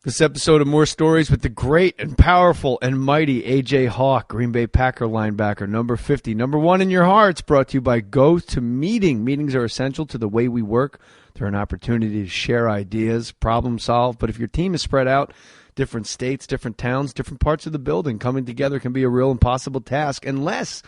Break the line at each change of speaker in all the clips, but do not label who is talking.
This episode of Mohr Stories with the great and powerful and mighty AJ Hawk, Green Bay Packer linebacker, number 50. Number one in your hearts, brought to you by GoToMeeting. Meetings are essential to the way we work. They're an opportunity to share ideas, problem solve. But if your team is spread out, different states, different towns, different parts of the building, coming together can be a real impossible task unless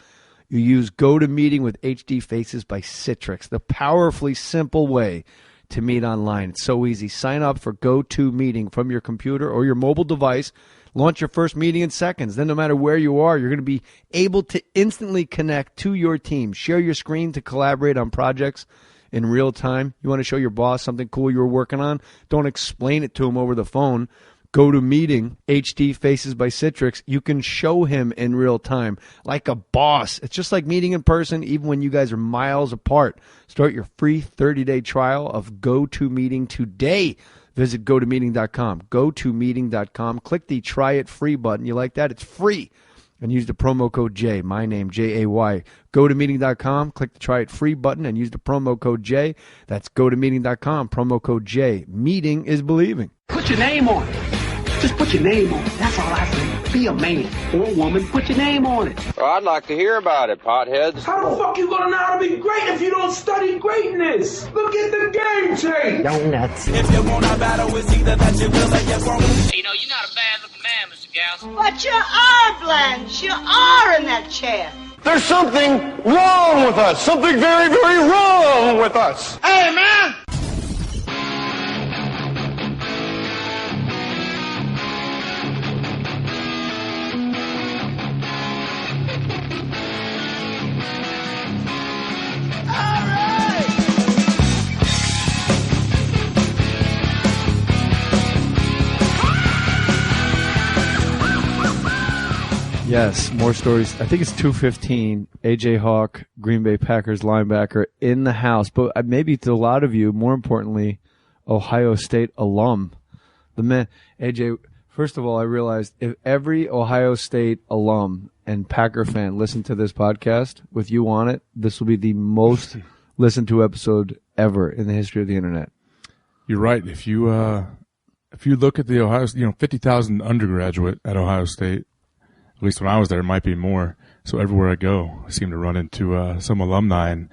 you use GoToMeeting with HD Faces by Citrix, the powerfully simple way to meet online. It's so easy. Sign up for GoToMeeting from your computer or your mobile device. Launch your first meeting in seconds. Then no matter where you are, you're going to be able to instantly connect to your team. Share your screen to collaborate on projects in real time. You want to show your boss something cool you were working on? Don't explain it to him over the phone. GoToMeeting, HD Faces by Citrix. You can show him in real time like a boss. It's just like meeting in person, even when you guys are miles apart. Start your free 30-day trial of GoToMeeting today. Visit GoToMeeting.com. GoToMeeting.com. Click the Try It Free button. You like that? It's free. And use the promo code J, my name, J-A-Y. GoToMeeting.com. Click the Try It Free button and use the promo code J. That's GoToMeeting.com. Promo code J. Meeting is believing.
Put your name on it. Just put your name on it. That's all I say. Be a man or a woman. Put your name on it.
Well, I'd like to hear about it, potheads.
How the fuck you gonna know how to be great if you don't study greatness? Look at the game change.
Donuts.
If you want a battle, it's either that you will or you won't.
You know, you're not a bad-looking man, Mr. Gals.
But you are, Blanche. You are in that chair.
There's something wrong with us. Something very, very wrong with us.
Hey, man!
Yes, more stories. I think it's 2:15. AJ Hawk, Green Bay Packers linebacker, in the house. But maybe to a lot of you, more importantly, Ohio State alum. The man, AJ, first of all, I realized if every Ohio State alum and Packer fan listened to this podcast with you on it, this will be the most listened to episode ever in the history of the internet.
You're right. If you look at the Ohio, 50,000 undergraduate at Ohio State. At least when I was there, it might be more. So everywhere I go, I seem to run into some alumni. And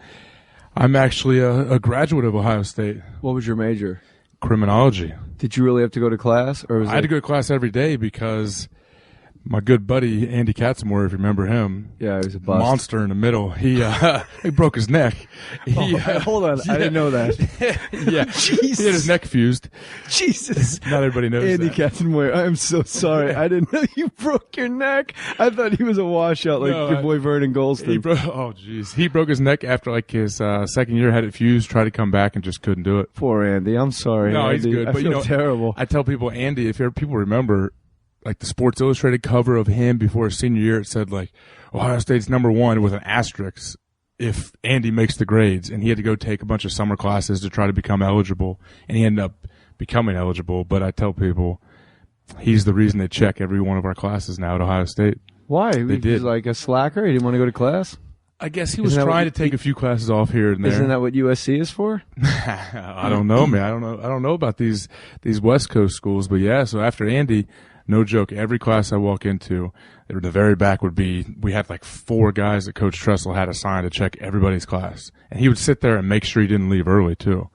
I'm actually a graduate of Ohio State.
What was your major?
Criminology.
Did you really have to go to class? Or
I had to go to class every day because my good buddy, Andy Katzenmoyer, if you remember him.
Yeah, he was a bust.
Monster in the middle. He broke his neck.
Hold on. Yeah. I didn't know that.
Yeah.
Jesus.
He had his neck fused.
Jesus.
Not everybody knows
Andy
that.
Katzenmoyer, I'm so sorry. I didn't know you broke your neck. I thought he was a washout like your boy Vernon Golston.
Oh, jeez. He broke his neck after like his second year, had it fused, tried to come back, and just couldn't do it.
Poor Andy. I'm sorry.
No,
Andy.
he's good.
I
But
feel terrible.
I tell people, Andy, if people remember, like the Sports Illustrated cover of him before his senior year, it said like Ohio State's #1 with an asterisk if Andy makes the grades, and he had to go take a bunch of summer classes to try to become eligible, and he ended up becoming eligible. But I tell people he's the reason they check every one of our classes now at Ohio State.
Why?
They
He
did.
was like a slacker? He didn't want to go to class?
I guess he was trying to take a few classes off here and there.
Isn't that what USC is for?
I don't know, man. I don't know about these West Coast schools, but yeah. So after Andy, no joke, every class I walk into, the very back would be, we had like 4 guys that Coach Tressel had assigned to check everybody's class. And he would sit there and make sure he didn't leave early, too.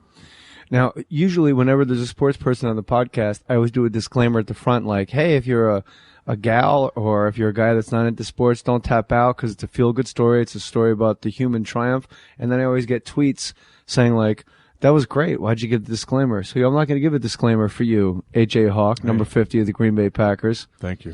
Now, usually whenever there's a sports person on the podcast, I always do a disclaimer at the front like, hey, if you're a gal or if you're a guy that's not into sports, don't tap out because it's a feel-good story. It's a story about the human triumph. And then I always get tweets saying like, that was great. Why'd you give the disclaimer? So I'm not going to give a disclaimer for you, AJ Hawk, number 50 of the Green Bay Packers.
Thank you.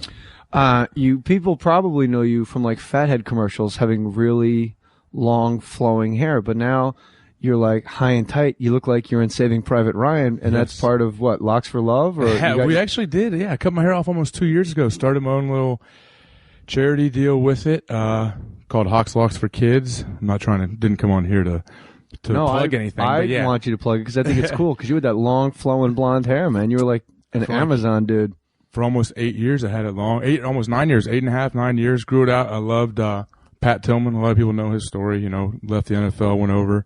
You people probably know you from like fathead commercials having really long flowing hair, but now you're like high and tight. You look like you're in Saving Private Ryan, and that's part of what, Locks for Love? Or
Yeah, we actually did. Yeah, I cut my hair off almost 2 years ago. Started my own little charity deal with it called Hawks Locks for Kids. I'm not didn't come on here to plug anything.
I
but yeah.
want you to plug it because I think it's cool because you had that long flowing blonde hair, man. You were like an Amazon dude.
For almost 8 years, I had it long. Almost 9 years, 8.5, 9 years. Grew it out. I loved Pat Tillman. A lot of people know his story. Left the NFL, went over,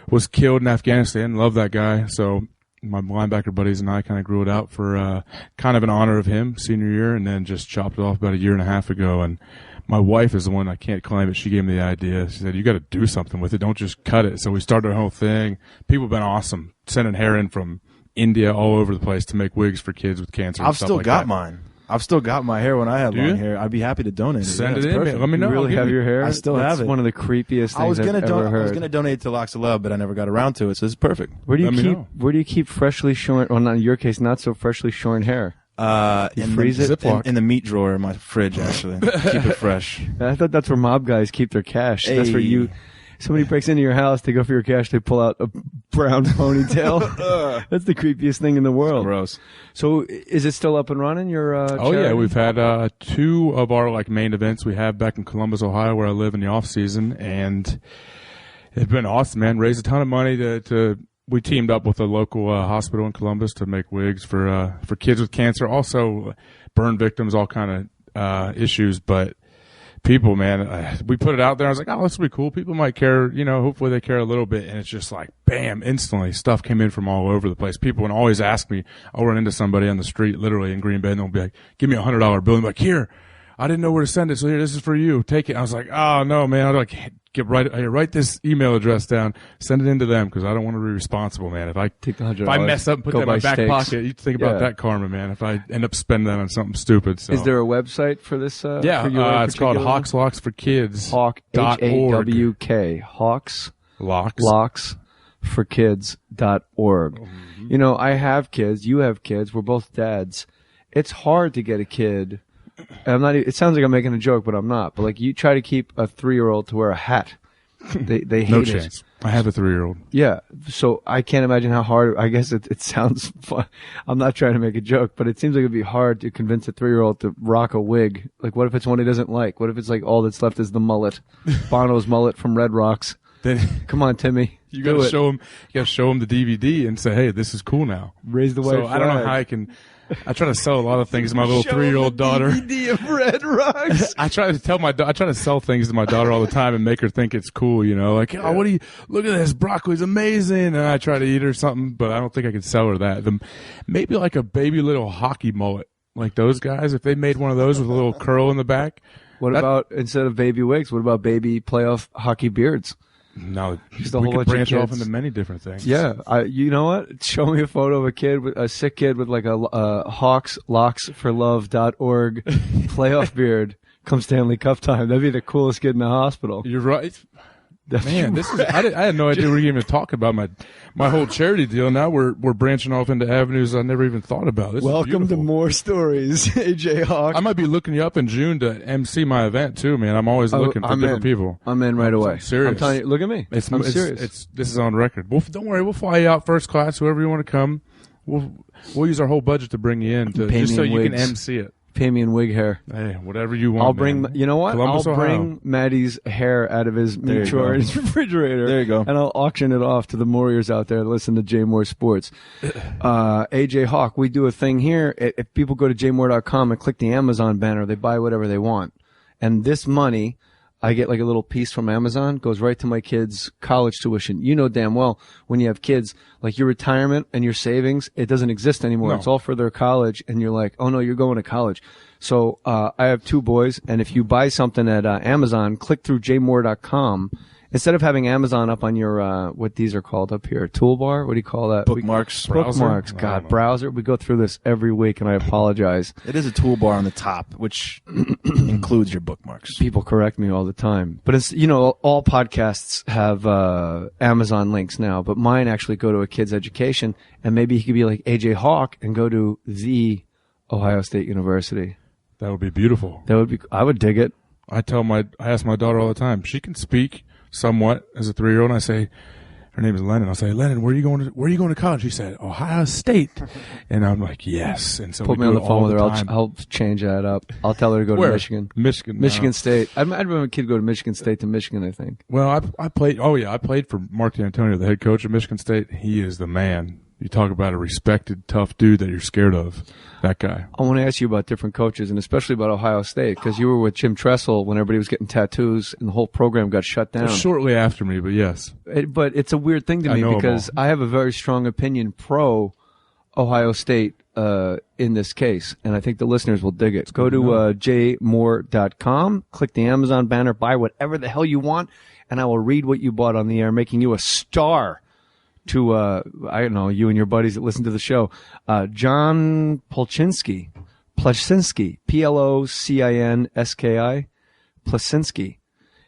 was killed in Afghanistan. Love that guy. So my linebacker buddies and I kind of grew it out for kind of in honor of him senior year, and then just chopped it off about a year and a half ago. And my wife is the one, I can't claim it. She gave me the idea. She said, you got to do something with it. Don't just cut it. So we started our whole thing. People have been awesome, sending hair in from India all over the place to make wigs for kids with cancer.
I've still got mine. I've still got my hair when I had long hair. I'd be happy to donate it.
Send it in. Let me know.
You really have your hair?
I still have it.
It's one of the creepiest things I've ever heard.
I was going to donate to Locks of Love, but I never got around to it, so it's perfect.
Where do you keep freshly shorn, well, not in your case, not so freshly shorn hair?
Freeze it in the meat drawer in my fridge, actually. Keep it fresh.
I thought that's where mob guys keep their cash. That's where you... Somebody breaks into your house, they go for your cash, they pull out a brown ponytail. That's the creepiest thing in the world.
Gross.
So is it still up and running, your charity?
Yeah, we've had 2 of our main events we have back in Columbus, Ohio, where I live in the off season, and it's been awesome, man. Raised a ton of money we teamed up with a local hospital in Columbus to make wigs for kids with cancer, also burn victims, all kind of issues, but people, man, we put it out there. I was like, oh, this will be cool. People might care, hopefully they care a little bit. And it's just like, bam, instantly stuff came in from all over the place. People would always ask me, I'll run into somebody on the street, literally in Green Bay, and they'll be like, give me $100 bill. I'm like, here, I didn't know where to send it. So here, this is for you. Take it. I was like, oh no, man. I'm like, write this email address down, send it into them, because I don't want to be responsible, man. If I
take the $100,
if I mess up and put that in my back pocket, you think about that karma, man. If I end up spending that on something stupid. So.
Is there a website for this?
It's called Hawks Locks for Kids.
Hawk HAWK Hawks Locks for Kids.org.
Mm-hmm.
I have kids. You have kids. We're both dads. It's hard to get a kid. It sounds like I'm making a joke, but I'm not. But you try to keep a 3-year-old to wear a hat. They hate
no
it.
chance. I have a 3-year-old.
Yeah. So I can't imagine how hard. I guess it sounds fun. I'm not trying to make a joke, but it seems like it'd be hard to convince a 3-year-old to rock a wig. What if it's one he doesn't like? What if it's all that's left is the mullet, Bono's mullet from Red Rocks?
Then
come on, Timmy.
You got to show him. You got to show him the DVD and say, "Hey, this is cool now."
Raise the white flag.
I don't know how I can. I try to sell a lot of things to my little 3-year-old daughter.
DVD of Red Rocks.
I try to sell things to my daughter all the time and make her think it's cool. Like, oh, what do you look at this? Broccoli's amazing, and I try to eat her something, but I don't think I could sell her that. Maybe like a baby little hockey mullet, like those guys. If they made one of those with a little curl in the back.
What about instead of baby wigs? What about baby playoff hockey beards?
No,
just a
we
whole
could
bunch
branch
of
off
kids.
into many different things.
Yeah, you know what? Show me a photo of a sick kid with a Hawks Locks for Love.org playoff beard. Come Stanley Cup time. That'd be the coolest kid in the hospital.
You're right. Man, I had no idea we were even talking about my whole charity deal. Now we're branching off into avenues I never even thought about.
Welcome to Mohr Stories, AJ Hawk.
I might be looking you up in June to MC my event too, man. I'm always looking for different people.
I'm in right away.
I'm serious.
I'm telling you, look at me. I'm serious.
This is on record. Don't worry, we'll fly you out first class. Whoever you want to come, we'll use our whole budget to bring you in, just so you can MC it.
Pay me in wig hair.
Hey, whatever you want.
I'll bring.
Man.
You know what?
Columbus,
I'll
Ohio.
bring Maddie's hair out of his meat drawer in his refrigerator.
There you go.
And I'll auction it off to the Warriors out there that listen to J Mohr Sports. AJ Hawk, we do a thing here. If people go to jmohr.com and click the Amazon banner, they buy whatever they want, and this money, I get like a little piece from Amazon, goes right to my kids' college tuition. You know damn well when you have kids, like your retirement and your savings, it doesn't exist anymore.
No.
It's all for their college, and you're like, oh no, you're going to college. So I have 2 boys, and if you buy something at Amazon, click through jmohr.com. Instead of having Amazon up on your, what these are called up here, toolbar, what do you call that?
Bookmarks.
Bookmarks. God, browser. We go through this every week, and I apologize.
It is a toolbar on the top, which includes your bookmarks.
People correct me all the time. But it's, all podcasts have Amazon links now, but mine actually go to a kid's education, and maybe he could be like AJ Hawk and go to the Ohio State University.
That would be beautiful.
I would dig it.
I ask my daughter all the time. She can speak somewhat as a 3-year-old. And I say, her name is Lennon. I'll say, Lennon, where are you going to college? She said, Ohio State. And I'm like, yes. And so
put me on the phone with her. I'll change that up. I'll tell her to go to Michigan. Michigan State. I'd rather a kid go to Michigan State than Michigan, I think.
Well, I played for Mark D'Antonio, the head coach of Michigan State. He is the man. You talk about a respected, tough dude that you're scared of. That guy.
I want to ask you about different coaches, and especially about Ohio State, because you were with Jim Tressel when everybody was getting tattoos and the whole program got shut down.
Shortly after me, but yes.
But it's a weird thing to me because I have a very strong opinion pro Ohio State in this case, and I think the listeners will dig it. Go to jmohr.com, click the Amazon banner, buy whatever the hell you want, and I will read what you bought on the air, making you a star to, I don't know, you and your buddies that listen to the show. John Polchinski, Plasinski, Plockinski, Plasinski.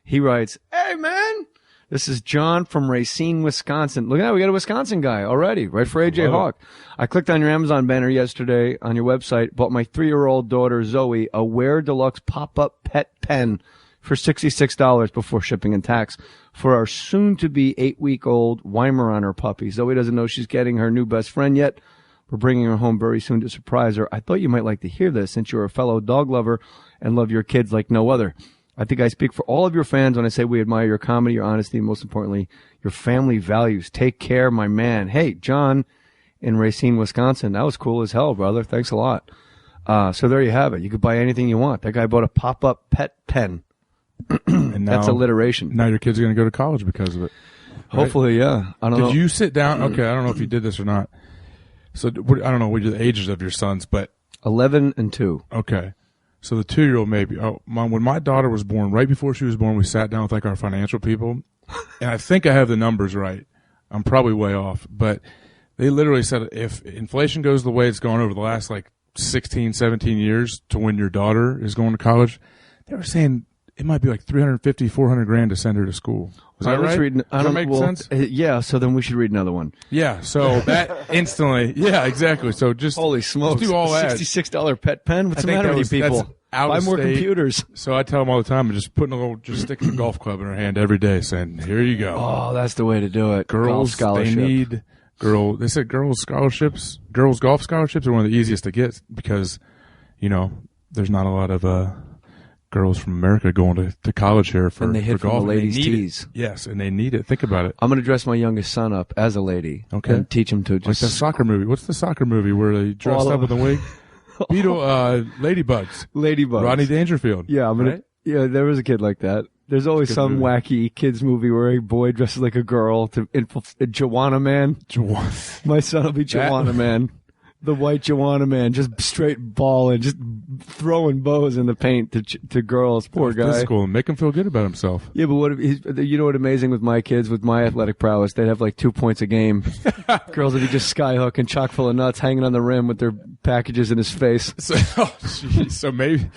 He writes, "Hey, man, this is John from Racine, Wisconsin." Look at that. We got a Wisconsin guy already, right for AJ Hawk. I clicked on your Amazon banner yesterday on your website, bought my 3-year-old daughter, Zoe, a Wear Deluxe pop-up pet pen for $66 before shipping and tax for our soon-to-be 8-week-old Weimaraner puppy. Zoe doesn't know she's getting her new best friend yet. We're bringing her home very soon to surprise her. I thought you might like to hear this since you're a fellow dog lover and love your kids like no other. I think I speak for all of your fans when I say we admire your comedy, your honesty, and most importantly, your family values. Take care, my man. Hey, John in Racine, Wisconsin. That was cool as hell, brother. Thanks a lot. So there you have it. You could buy anything you want. That guy bought a pop-up pet pen.
And now,
that's alliteration.
Now your kid's going to go to college because of it. Right?
Hopefully, yeah. I don't know.
Did you sit down? Okay, I don't know if you did this or not. So I don't know what the ages of your sons, but
11 and 2.
Okay. So the 2-year-old maybe. Oh, when my daughter was born, right before she was born, we sat down with like our financial people, and I think I have the numbers right. I'm probably way off, but they literally said if inflation goes the way it's gone over the last like 16, 17 years to when your daughter is going to college, they were saying it might be like $350, $400 to send her to school. Was that right? Does that make sense?
Yeah. So then we should read another one.
Yeah. So that instantly. Yeah. Exactly. So just
holy smokes!
Just do all that.
$66 pet pen. What's the matter with you people? Buy more computers.
So I tell them all the time, just sticking a golf club in her hand every day, saying, "Here you go."
Oh, that's the way to do it.
Girls
scholarship.
They need They said girls scholarships. Girls golf scholarships are one of the easiest to get because, there's not a lot of girls from America going to college here for
and they hit
for golf.
From the ladies' tees.
Yes, and they need it. Think about it.
I'm going to dress my youngest son up as a lady.
Okay.
And teach him to just
like the soccer movie. What's the soccer movie where they dressed up with a wig? Ladybugs.
Ladybugs.
Rodney Dangerfield.
Yeah,
right?
Yeah, there was a kid like that. There's always some wacky kids movie where a boy dresses like a girl to infiltrate Joanna Man. My son will be Joanna Man. The white Joanna Man, just straight balling, just throwing bows in the paint to girls. Poor guy.
Physical and make him feel good about himself.
Yeah, but what what amazing with my kids, with my athletic prowess, they'd have like 2 points a game. Girls would be just skyhooking, chock full of nuts, hanging on the rim with their packages in his face.
So maybe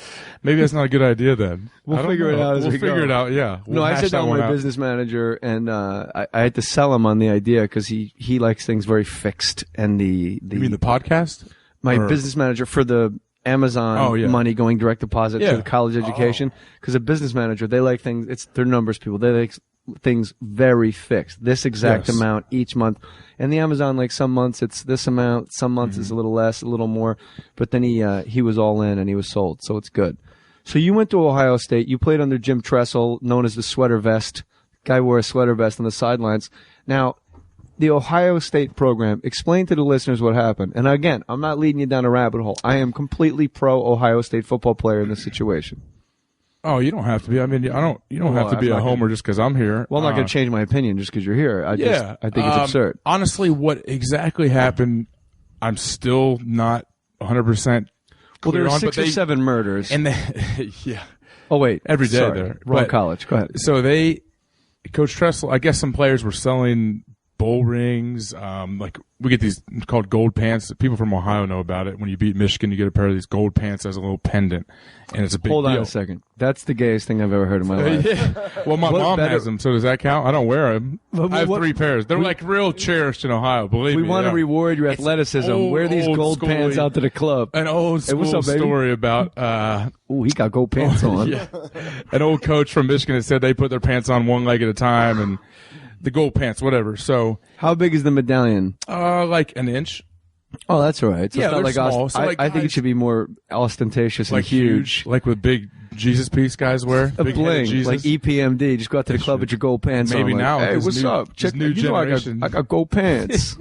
that's not a good idea then.
We'll figure it out as we go.
We'll figure it out, yeah.
No, I sat down with my business manager, and I had to sell him on the idea because he likes things very fixed. And
You mean the podcast?
My business manager for the Amazon money going direct deposit to the college education. Because a business manager, they like things, it's their numbers people. They like things very fixed. This exact amount each month. And the Amazon, like some months it's this amount, some months it's a little less, a little more. But then he was all in and he was sold. So it's good. So you went to Ohio State. You played under Jim Tressel, known as the sweater vest. Guy wore a sweater vest on the sidelines. Now, the Ohio State program, explain to the listeners what happened. And again, I'm not leading you down a rabbit hole. I am completely pro Ohio State football player in this situation.
Oh, you don't have to be. I mean, you don't have to be a homer just because I'm here.
Well, I'm not going to change my opinion just because you're here. I think it's absurd.
Honestly, what exactly happened, I'm still not 100%
well, there
were
6 or 7 murders.
And
oh, wait.
Every day there.
Wrong college. Go ahead.
So Coach Tressel, I guess some players were selling bowl rings. Like we get these called gold pants. People from Ohio know about it. When you beat Michigan, you get a pair of these gold pants as a little pendant, and it's a big deal.
Hold on a second. That's the gayest thing I've ever heard in my life.
Well, my mom has them, so does that count? I don't wear them. I have 3 pairs. They're like real cherished in Ohio. Believe me.
We want to reward your athleticism. Wear these gold pants out to the club.
An old school story about.
He got gold pants on.
Yeah. An old coach from Michigan that said they put their pants on one leg at a time and. The gold pants, whatever. So,
how big is the medallion?
Like an inch.
Oh, that's all right. So it's not like
small. So
I think it should be more ostentatious
like
and huge,
like with big Jesus piece guys wear.
A bling, like EPMD. Just go out to the club with your gold pants on.
Maybe now.
Hey, what's up?
Check new generation.
I got gold pants.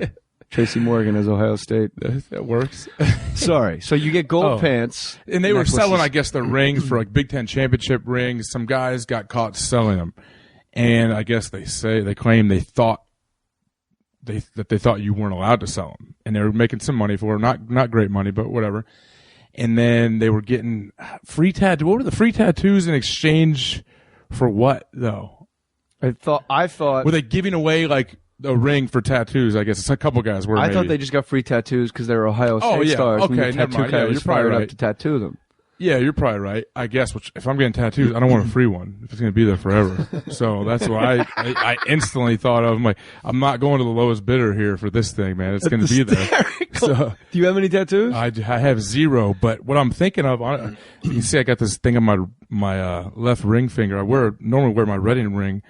Tracy Morgan as Ohio State.
That works.
Sorry. So you get gold pants.
And they were selling, I guess, the rings for like Big Ten championship rings. Some guys got caught selling them. And I guess they claim they thought you weren't allowed to sell them. And they were making some money for them. Not great money, but whatever. And then they were getting free tattoos. What were the free tattoos in exchange for what, though?
I thought.
Were they giving away like a ring for tattoos? I guess a couple guys were.
I thought they just got free tattoos because they're Ohio State stars.
Okay,
and the tattoo guy was fired up to tattoo them.
Yeah, you're probably right. I guess if I'm getting tattoos, I don't want a free one if it's going to be there forever. So that's why I instantly thought of. I'm like, I'm not going to the lowest bidder here for this thing, man. It's going to be there. So,
do you have any tattoos?
I have 0. But what I'm thinking of, you can see I got this thing on my left ring finger. I normally wear my wedding ring,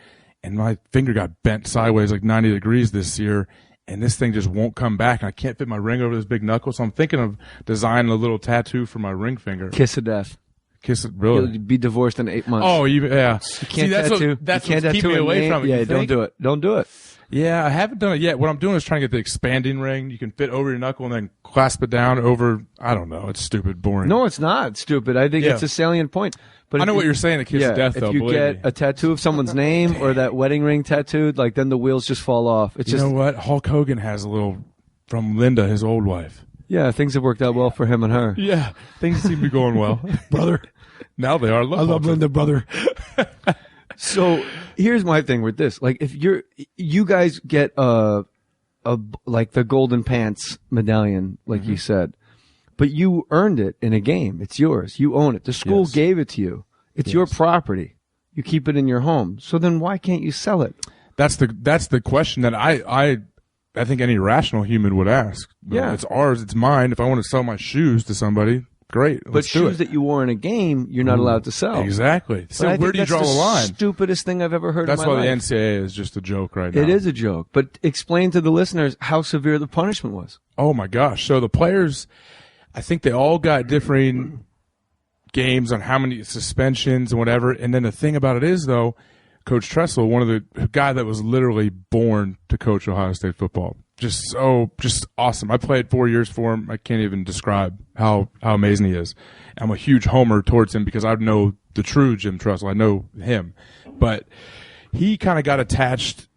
and my finger got bent sideways like 90 degrees this year. And this thing just won't come back. And I can't fit my ring over this big knuckle. So I'm thinking of designing a little tattoo for my ring finger.
Kiss of death.
Kiss it, really?
You'll be divorced in 8 months.
Oh, yeah.
You can't tattoo.
That's what's keeping me away from it.
Yeah, don't do it. Don't do it.
Yeah, I haven't done it yet. What I'm doing is trying to get the expanding ring. You can fit over your knuckle and then clasp it down over. I don't know. It's stupid, boring.
No, it's not stupid. I think it's a salient point. But
I know what you're saying, the kiss of death, though.
If you get a tattoo of someone's name or that wedding ring tattooed, like then the wheels just fall off. It's
you know what? Hulk Hogan has a little from Linda, his old wife.
Yeah, things have worked out well for him and her.
Yeah, things seem to be going well.
Brother.
Now they are.
I love Linda, brother. So here's my thing with this. Like if you guys get like the golden pants medallion, like you said. But you earned it in a game. It's yours. You own it. The school gave it to you. It's your property. You keep it in your home. So then why can't you sell it?
That's the question that I think any rational human would ask.
Yeah.
It's ours. It's mine. If I want to sell my shoes to somebody, great.
But shoes that you wore in a game, you're not allowed to sell.
Exactly. So where do you draw the line?
Stupidest thing I've ever heard
in my life. That's why the NCAA is just a joke right now.
It is a joke. But explain to the listeners how severe the punishment was.
Oh, my gosh. So the players, I think they all got differing games on how many suspensions and whatever. And then the thing about it is, though, Coach Tressel, the guy that was literally born to coach Ohio State football, just awesome. I played 4 years for him. I can't even describe how amazing he is. I'm a huge homer towards him because I know the true Jim Tressel. I know him. But he kind of got attached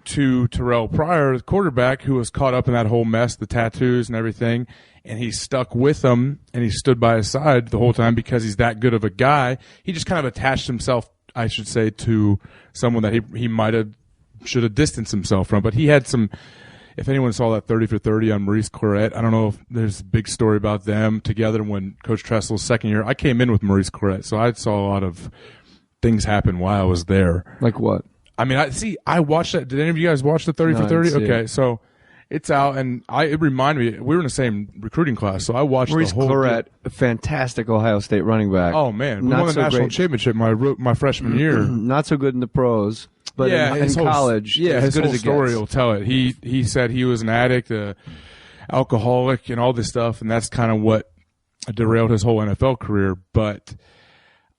to Terrell Pryor, the quarterback, who was caught up in that whole mess, the tattoos and everything. And he stuck with him, and he stood by his side the whole time because he's that good of a guy. He just kind of attached himself, I should say, to someone that he should have distanced himself from. But he had some, if anyone saw that 30 for 30 on Maurice Clarett, I don't know if there's a big story about them together when Coach Tressel's second year. I came in with Maurice Clarett, so I saw a lot of things happen while I was there.
Like what?
I mean, I watched that. Did any of you guys watch the 30 for 30? Okay, so it's out, and it reminded me, we were in the same recruiting class, so I watched
Maurice
the whole
Clarett, a fantastic Ohio State running back.
Oh, man. We won the national championship my freshman year.
Not so good in the pros, but in college,
his whole story will tell it. He said he was an addict, alcoholic, and all this stuff, and that's kind of what derailed his whole NFL career. But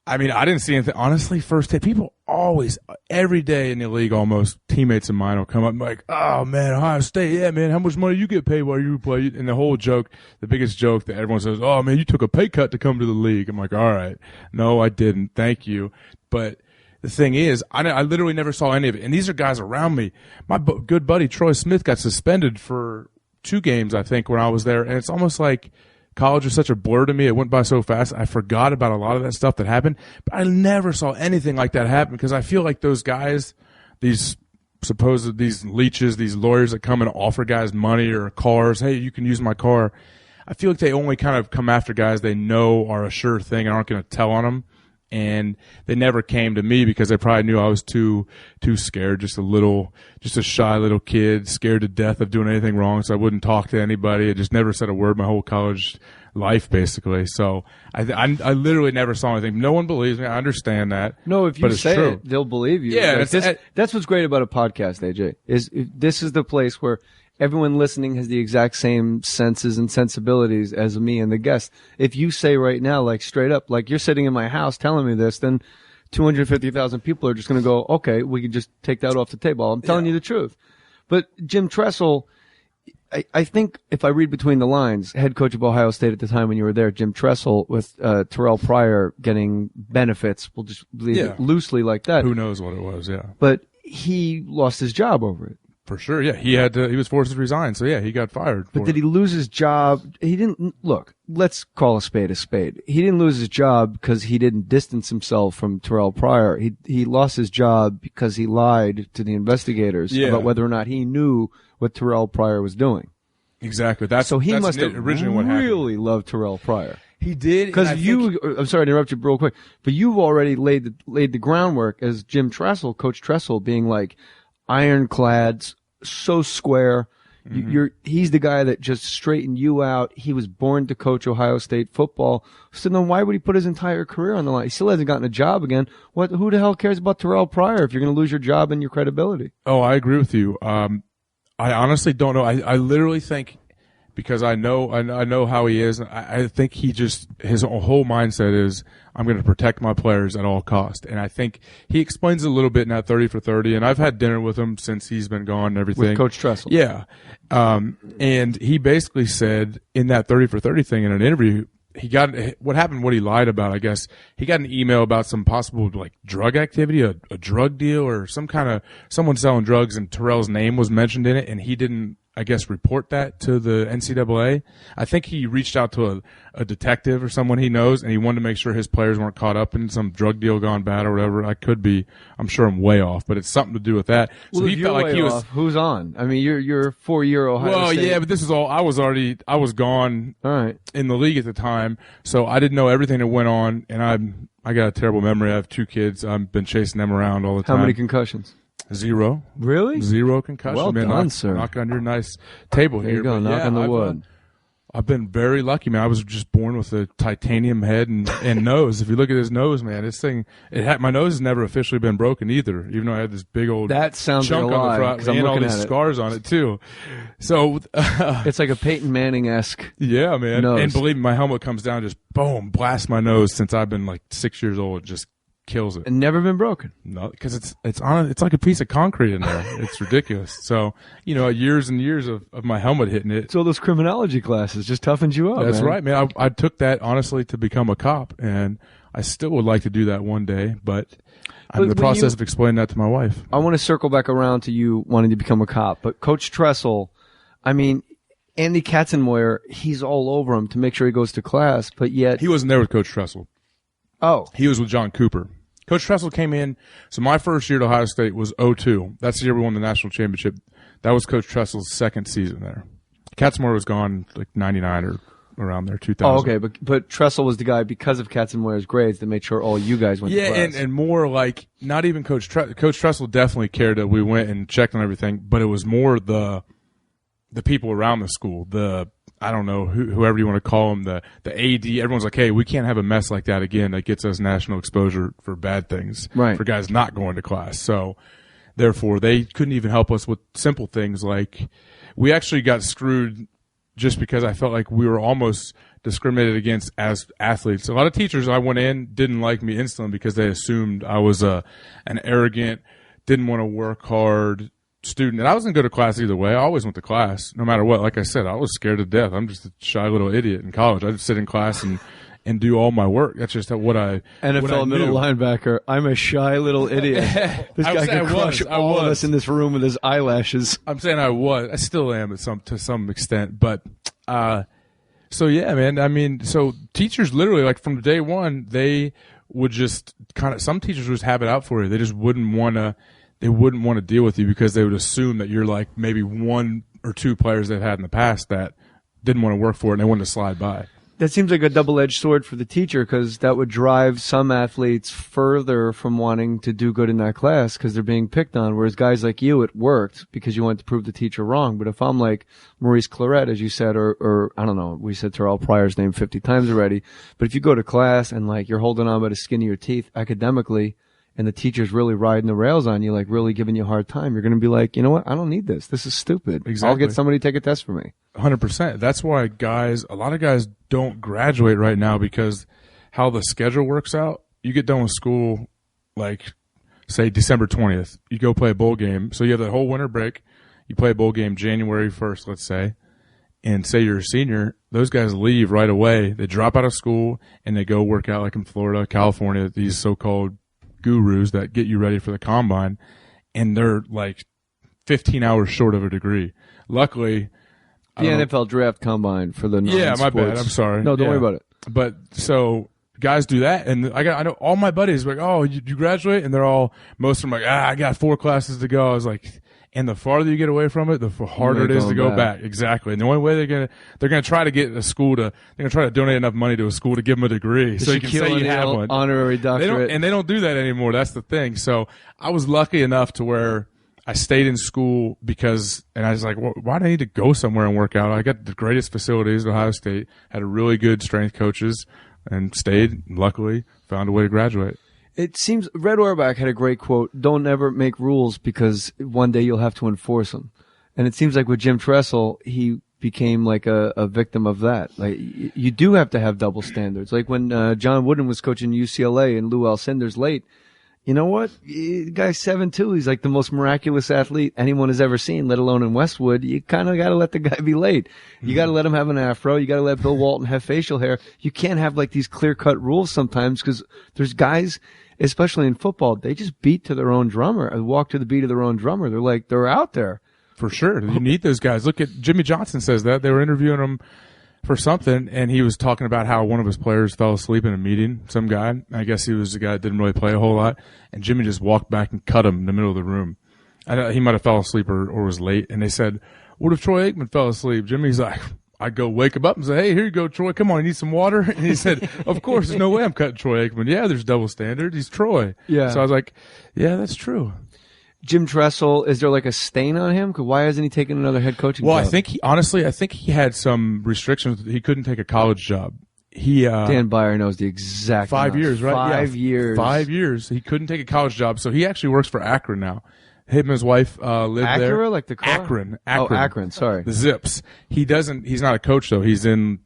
I mean, I didn't see anything. Honestly, first day, people always, every day in the league, almost teammates of mine will come up and be like, "Oh man, Ohio State, yeah man, how much money you get paid while you play?" And the whole joke, the biggest joke that everyone says, "Oh man, you took a pay cut to come to the league." I'm like, "All right, no, I didn't. Thank you." But the thing is, I literally never saw any of it. And these are guys around me. My good buddy Troy Smith got suspended for 2 games, I think, when I was there, and it's almost like college was such a blur to me. It went by so fast. I forgot about a lot of that stuff that happened. But I never saw anything like that happen because I feel like those guys, these leeches, these lawyers that come and offer guys money or cars, hey, you can use my car. I feel like they only kind of come after guys they know are a sure thing and aren't going to tell on them. And they never came to me because they probably knew I was too scared, just a shy little kid, scared to death of doing anything wrong. So I wouldn't talk to anybody. I just never said a word my whole college life, basically. So I literally never saw anything. No one believes me. I understand that.
No, if you say it, they'll believe you.
Yeah,
that's what's great about a podcast, AJ. This is the place where everyone listening has the exact same senses and sensibilities as me and the guest. If you say right now, like straight up, like you're sitting in my house telling me this, then 250,000 people are just going to go, okay, we can just take that off the table. I'm telling you the truth. But Jim Tressel, I think if I read between the lines, head coach of Ohio State at the time when you were there, Jim Tressel, with Terrell Pryor getting benefits, we'll just leave it loosely like that.
Who knows what it was, yeah.
But he lost his job over it.
For sure, yeah. He was forced to resign, so yeah, he got fired.
But did he lose his job? He didn't. Look, let's call a spade a spade. He didn't lose his job because he didn't distance himself from Terrell Pryor. He lost his job because he lied to the investigators about whether or not he knew what Terrell Pryor was doing.
Exactly.
So he must have
originally
really loved Terrell Pryor.
He did.
Because I'm sorry to interrupt you real quick, but you've already laid the groundwork as Jim Tressel, Coach Tressel, being like, ironclad, so square. He's the guy that just straightened you out. He was born to coach Ohio State football. So then why would he put his entire career on the line? He still hasn't gotten a job again. Who the hell cares about Terrell Pryor if you're going to lose your job and your credibility?
Oh, I agree with you. I honestly don't know. I literally think, because I know how he is. I think his whole mindset is, I'm going to protect my players at all costs. And I think he explains it a little bit in that 30 for 30. And I've had dinner with him since he's been gone and everything.
With Coach Tressel.
Yeah. And he basically said in that 30 for 30 thing in an interview, what he lied about, I guess, he got an email about some possible drug activity, a drug deal or someone selling drugs, and Terrell's name was mentioned in it, and he didn't, I guess, report that to the NCAA. I think he reached out to a detective or someone he knows, and he wanted to make sure his players weren't caught up in some drug deal gone bad or whatever. I could be, I'm sure I'm way off, but it's something to do with that.
Well, so he felt like he was off. Who's on? I mean, you're 4-year Ohio State.
Yeah, but this is all, I was gone in the league at the time, so I didn't know everything that went on, and I got a terrible memory. I have 2 kids. I've been chasing them around all the time.
How many concussions?
0.
Really?
0 concussion.
Well done, sir.
Knock on your nice table here.
There you go. Knock on the wood.
I've been very lucky, man. I was just born with a titanium head and nose. If you look at his nose, man, this thing, my nose has never officially been broken either, even though I had this big old chunk on the front and all these scars on it too. So
it's like a Peyton Manning-esque.
Yeah, man.
Nose.
And believe me, my helmet comes down, just boom, blasts my nose since I've been like 6 years old. It just kills it.
And never been broken.
No, because it's like a piece of concrete in there. It's ridiculous. So, years and years of my helmet hitting it.
So those criminology classes just toughened you up.
That's right, man. I took that honestly to become a cop, and I still would like to do that one day, but I'm in the process of explaining that to my wife.
I want to circle back around to you wanting to become a cop, but Coach Tressel, I mean, Andy Katzenmoyer, he's all over him to make sure he goes to class, but yet
he wasn't there with Coach Tressel.
Oh.
He was with John Cooper. Coach Tressel came in. So my first year at Ohio State was 2002. That's the year we won the national championship. That was Coach Tressel's second season there. Katzenmoyer was gone like 99 or around there, 2000.
Oh, okay. But Tressel was the guy, because of Katzenmoyer's grades, that made sure all you guys went to class.
Yeah, and more like, not even Coach Tressel definitely cared that we went and checked on everything, but it was more the people around the school, I don't know, whoever you want to call them, the AD. Everyone's like, hey, we can't have a mess like that again that gets us national exposure for bad things,
right,
for guys not going to class. So, therefore, they couldn't even help us with simple things like, we actually got screwed just because I felt like we were almost discriminated against as athletes. A lot of teachers I went in didn't like me instantly because they assumed I was an arrogant, didn't want to work hard student. And I wasn't going to class either way. I always went to class, no matter what. Like I said, I was scared to death. I'm just a shy little idiot in college. I just sit in class and do all my work. That's just what I
NFL middle linebacker. I'm a shy little idiot. This guy can crush all of us in this room with his eyelashes.
I'm saying I was. I still am to some extent. But so yeah, man. I mean, so teachers literally, like from day one, they would just some teachers would just have it out for you. They just wouldn't want to. They wouldn't want to deal with you because they would assume that you're like maybe 1 or 2 players they've had in the past that didn't want to work for it and they wanted to slide by.
That seems like a double-edged sword for the teacher, because that would drive some athletes further from wanting to do good in that class because they're being picked on, whereas guys like you, it worked because you wanted to prove the teacher wrong. But if I'm like Maurice Claret, as you said, or I don't know, we said Terrell Pryor's name 50 times already, but if you go to class and like you're holding on by the skin of your teeth academically, and the teacher's really riding the rails on you, like really giving you a hard time, you're going to be like, you know what? I don't need this. This is stupid.
Exactly.
I'll get somebody to take a test for me.
100%. That's why a lot of guys don't graduate right now, because how the schedule works out, you get done with school, like, say, December 20th. You go play a bowl game. So you have that whole winter break. You play a bowl game January 1st, let's say. and say you're a senior, those guys leave right away. They drop out of school and they go work out like in Florida, California, these so-called gurus that get you ready for the combine, and they're like 15 hours short of a degree. Luckily,
the NFL draft combine for the non-sports.
Yeah, my bad. I'm sorry.
No, don't worry about it.
But so guys do that, and I know all my buddies were like, oh, you graduate, and they're all, most of them like, I got 4 classes to go. I was like, and the farther you get away from it, the harder it is to go back. Exactly. And the only way they're gonna try to get a school they're gonna try to donate enough money to a school to give them a degree, so you can say you have one.
Honorary doctorate.
They don't do that anymore. That's the thing. So I was lucky enough to where I stayed in school and I was like, well, why do I need to go somewhere and work out? I got the greatest facilities at Ohio State, had a really good strength coaches, and stayed, luckily, found a way to graduate.
It seems Red Auerbach had a great quote, don't ever make rules because one day you'll have to enforce them. And it seems like with Jim Tressel, he became like a victim of that. Like, you do have to have double standards. Like when John Wooden was coaching UCLA and Lou Alcindor's late, you know what? The guy's 7'2". He's like the most miraculous athlete anyone has ever seen, let alone in Westwood. You kind of got to let the guy be late. You got to let him have an afro. You got to let Bill Walton have facial hair. You can't have like these clear-cut rules sometimes because there's guys, especially in football, they just beat to their own drummer, walk to the beat of their own drummer. They're out there.
For sure. You need those guys. Look at Jimmy Johnson says that. They were interviewing him for something, and he was talking about how one of his players fell asleep in a meeting, some guy. I guess he was the guy that didn't really play a whole lot, and Jimmy just walked back and cut him in the middle of the room. He might have fell asleep or was late, and they said, what if Troy Aikman fell asleep? Jimmy's like, I'd go wake him up and say, hey, here you go, Troy. Come on, you need some water? And he said, of course, there's no way I'm cutting Troy Aikman. Yeah, there's double standards. He's Troy.
Yeah.
So I was like, yeah, that's true.
Jim Tressel, is there like a stain on him? Why hasn't he taken another head coaching job?
I think he had some restrictions. He couldn't take a college job.
Dan Byer knows the exact
5 years, right?
5 years.
5 years. He couldn't take a college job, so he actually works for Akron now. Him and his wife live there.
Acura, like the car?
Akron.
Oh, Akron, sorry.
The Zips. He's not a coach, though. He's in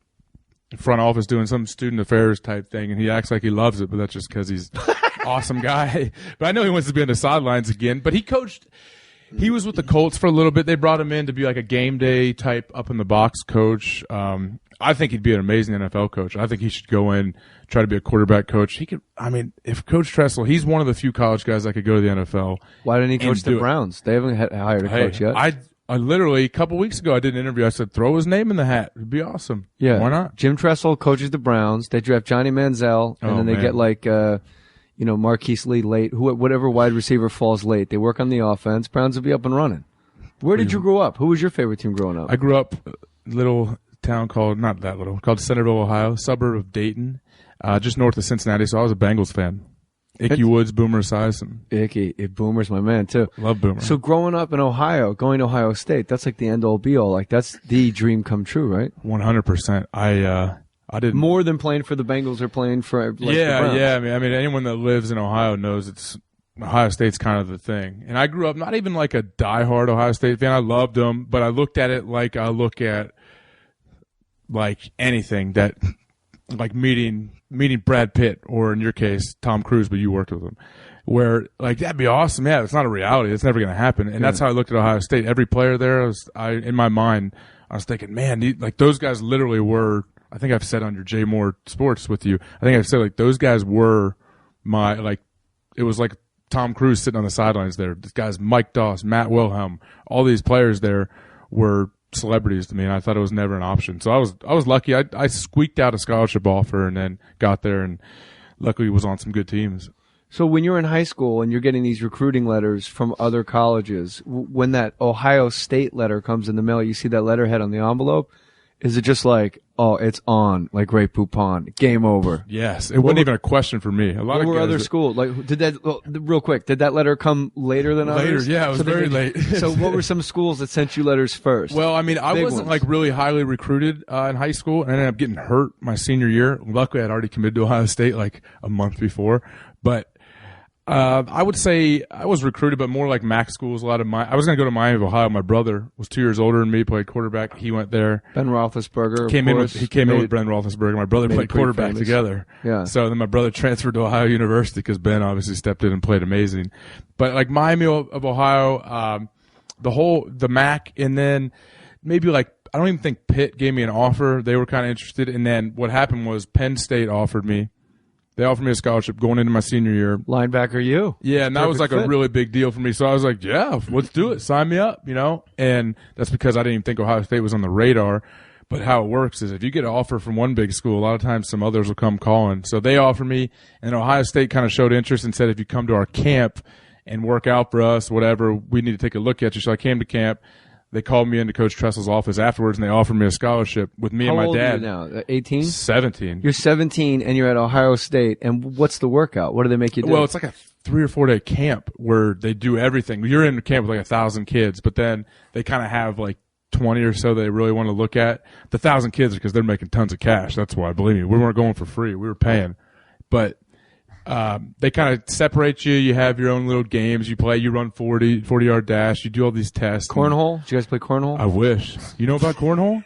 front office doing some student affairs type thing, and he acts like he loves it, but that's just because he's awesome guy. But I know he wants to be on the sidelines again. But he was with the Colts for a little bit. They brought him in to be like a game day type up in the box coach. I think he'd be an amazing NFL coach. I think he should go in, try to be a quarterback coach. If Coach Tressel, he's one of the few college guys that could go to the NFL.
Why didn't he coach the Browns? They haven't hired a coach yet.
I literally, a couple weeks ago, I did an interview. I said, throw his name in the hat. It'd be awesome.
Yeah.
Why not?
Jim Tressel coaches the Browns. They draft Johnny Manziel, and then they get like, Marquise Lee late, whatever wide receiver falls late. They work on the offense. Browns will be up and running. Where did you grow up? Who was your favorite team growing up?
I grew up little town called Centerville, Ohio, suburb of Dayton, just north of Cincinnati. So I was a Bengals fan. Ickey Woods, Boomer Esiason.
Ickey, Boomer's my man too.
Love Boomer.
So growing up in Ohio, going to Ohio State, that's like the end all be all. Like that's the dream come true, right?
100%. I did
more than playing for the Bengals or playing for the Browns.
Yeah. I mean, anyone that lives in Ohio knows Ohio State's kind of the thing. And I grew up not even like a diehard Ohio State fan. I loved them, but I looked at it like I look at like anything that, like meeting Brad Pitt, or in your case Tom Cruise, but you worked with him, where like that'd be awesome. Yeah, it's not a reality. It's never going to happen. And that's how I looked at Ohio State. Every player there, in my mind, I was thinking, man, like those guys literally were. I think I've said on your J Mohr Sports with you. I think I've said like those guys were it was like Tom Cruise sitting on the sidelines there. This guy's Mike Doss, Matt Wilhelm, all these players there were celebrities to me, and I thought it was never an option. So I was lucky. I squeaked out a scholarship offer and then got there, and luckily was on some good teams.
So when you're in high school and you're getting these recruiting letters from other colleges, when that Ohio State letter comes in the mail, you see that letterhead on the envelope, is it just like, oh, it's on, like Ray Poupon, game over?
Yes. It wasn't even a question for me.
What were other schools? Like, real quick, did that letter come later than others?
Later, yeah, it was very late.
So what were some schools that sent you letters first?
Well, I mean, I wasn't like really highly recruited in high school, and I ended up getting hurt my senior year. Luckily, I'd already committed to Ohio State like a month before. But I would say I was recruited, but more like MAC schools. I was going to go to Miami of Ohio. My brother was 2 years older than me, played quarterback. He went there.
Ben Roethlisberger
came in with Ben Roethlisberger. My brother played quarterback together.
Yeah.
So then my brother transferred to Ohio University because Ben obviously stepped in and played amazing. But like Miami of Ohio, the MAC, and then maybe like I don't even think Pitt gave me an offer. They were kind of interested. And then what happened was Penn State offered me. They offered me a scholarship going into my senior year.
Linebacker you.
Yeah, and that was like a really big deal for me. So I was like, yeah, let's do it. Sign me up, And that's because I didn't even think Ohio State was on the radar. But how it works is if you get an offer from one big school, a lot of times some others will come calling. So they offered me, and Ohio State kind of showed interest and said, if you come to our camp and work out for us, whatever, we need to take a look at you. So I came to camp. They called me into Coach Tressel's office afterwards, and they offered me a scholarship with me and my dad.
How old are you now? 18?
17.
You're 17, and you're at Ohio State. And what's the workout? What do they make you do?
Well, it's like a 3 or 4 day camp where they do everything. You're in a camp with like 1,000 kids, but then they kind of have like 20 or so they really want to look at. The 1,000 kids are because they're making tons of cash. That's why, believe me. We weren't going for free. We were paying. But they kind of separate you. You have your own little games. You play. You run 40-yard dash. You do all these tests.
Cornhole? Did you guys play cornhole?
I wish. You know about cornhole?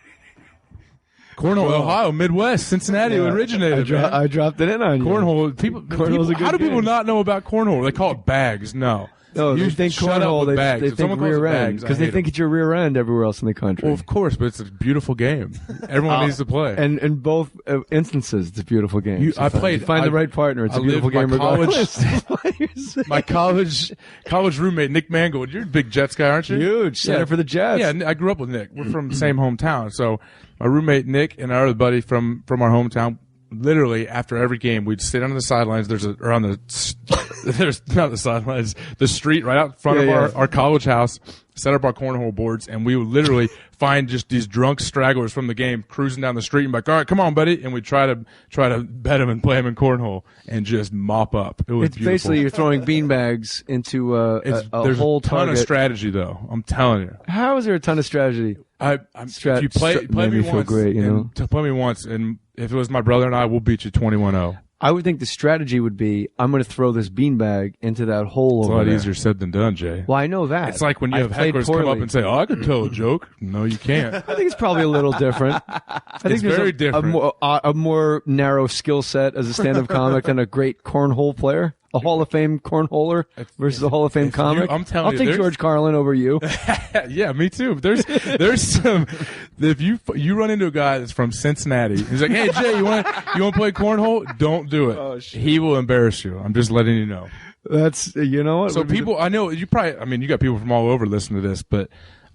Cornhole, Ohio, Midwest, Cincinnati originated.
I dropped it in on you.
Cornhole. How do people not know about cornhole? They call it bags. No,
they think cornhole. They think rear end because they think it's your rear end everywhere else in the country.
Well, of course, but it's a beautiful game. Everyone needs to play.
And in both instances, it's a beautiful game.
You
find the right partner. It's a beautiful game.
My college roommate Nick Mangold. You're a big Jets guy, aren't you?
Huge center for the Jets.
Yeah, I grew up with Nick. We're from the same hometown. So my roommate Nick and our other buddy from our hometown. Literally, after every game, we'd sit on the sidelines. There's not the sidelines, the street right out front of our college house. Set up our cornhole boards, and we would literally find just these drunk stragglers from the game cruising down the street and be like, all right, come on, buddy. And we'd try to bet them and play them in cornhole and just mop up. It was beautiful.
Basically you're throwing beanbags into
there's
whole
a ton
target.
of strategy, though. I'm telling you.
How is there a ton of strategy?
If you play me once,
great,
play me once, and if it was my brother and I, we'll beat you 21-0.
I would think the strategy would be, I'm going to throw this beanbag into that hole over there.
It's a lot easier said than done, Jay.
Well, I know that.
It's like when you have hecklers come up and say, oh, I can tell a joke. No, you can't.
I think it's probably a little different. I think
it's very different.
A more narrow skill set as a stand-up comic than a great cornhole player. A Hall of Fame cornholer versus a Hall of Fame comic.
I'm telling you,
I'll take George Carlin over you.
Yeah, me too. There's some. If you run into a guy that's from Cincinnati, he's like, "Hey Jay, you want to play cornhole? Don't do it.
Oh, shit.
He will embarrass you. I'm just letting you know."
That's what.
So people, I know you probably. I mean, you got people from all over listening to this, but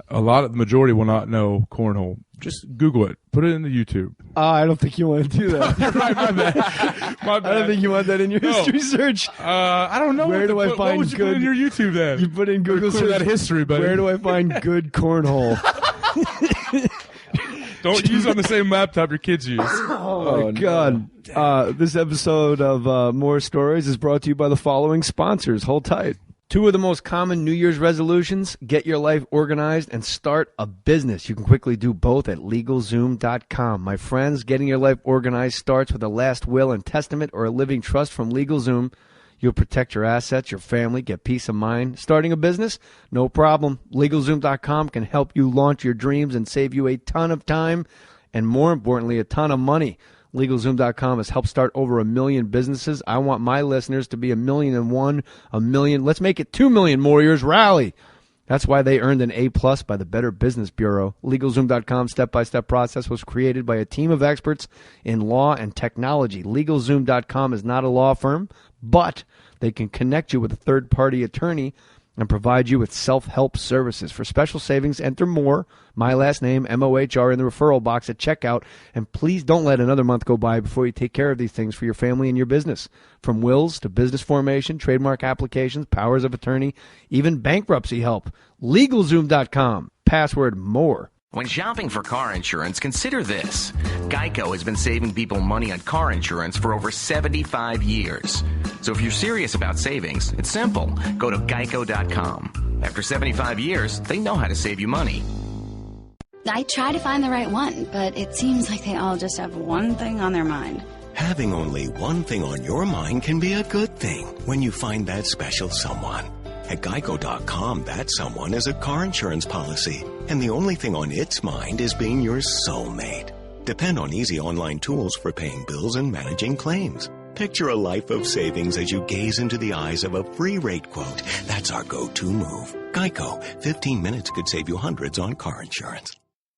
the majority will not know cornhole. Just Google it. Put it into YouTube.
I don't think you want to do that.
Right, my bad. My bad.
I don't think you want that in your history search.
I don't know.
Where do I find
what would you
good?
Put in your YouTube then?
You put in Google search
that history, buddy.
Where do I find good cornhole?
Don't use on the same laptop your kids use.
Oh my God. This episode of Mohr Stories is brought to you by the following sponsors. Hold tight. 2 of the most common New Year's resolutions: get your life organized and start a business. You can quickly do both at LegalZoom.com. My friends, getting your life organized starts with a last will and testament or a living trust from LegalZoom. You'll protect your assets, your family, get peace of mind. Starting a business? No problem. LegalZoom.com can help you launch your dreams and save you a ton of time and, more importantly, a ton of money. LegalZoom.com has helped start over 1 million businesses. I want my listeners to be 1,000,001, 1 million. Let's make it 2 million Warriors rally. That's why they earned an A+ by the Better Business Bureau. LegalZoom.com's step-by-step process was created by a team of experts in law and technology. LegalZoom.com is not a law firm, but they can connect you with a third-party attorney and provide you with self-help services. For special savings, enter Mohr, my last name, M-O-H-R, in the referral box at checkout. And please don't let another month go by before you take care of these things for your family and your business. From wills to business formation, trademark applications, powers of attorney, even bankruptcy help. LegalZoom.com. Password Mohr.
When shopping for car insurance, consider this. Geico has been saving people money on car insurance for over 75 years. So if you're serious about savings, it's simple. Go to Geico.com. After 75 years, they know how to save you money.
I try to find the right one, but it seems like they all just have one thing on their mind.
Having only one thing on your mind can be a good thing when you find that special someone. At Geico.com, that someone is a car insurance policy, and the only thing on its mind is being your soulmate. Depend on easy online tools for paying bills and managing claims. Picture a life of savings as you gaze into the eyes of a free rate quote. That's our go-to move. Geico. 15 minutes could save you hundreds on car insurance.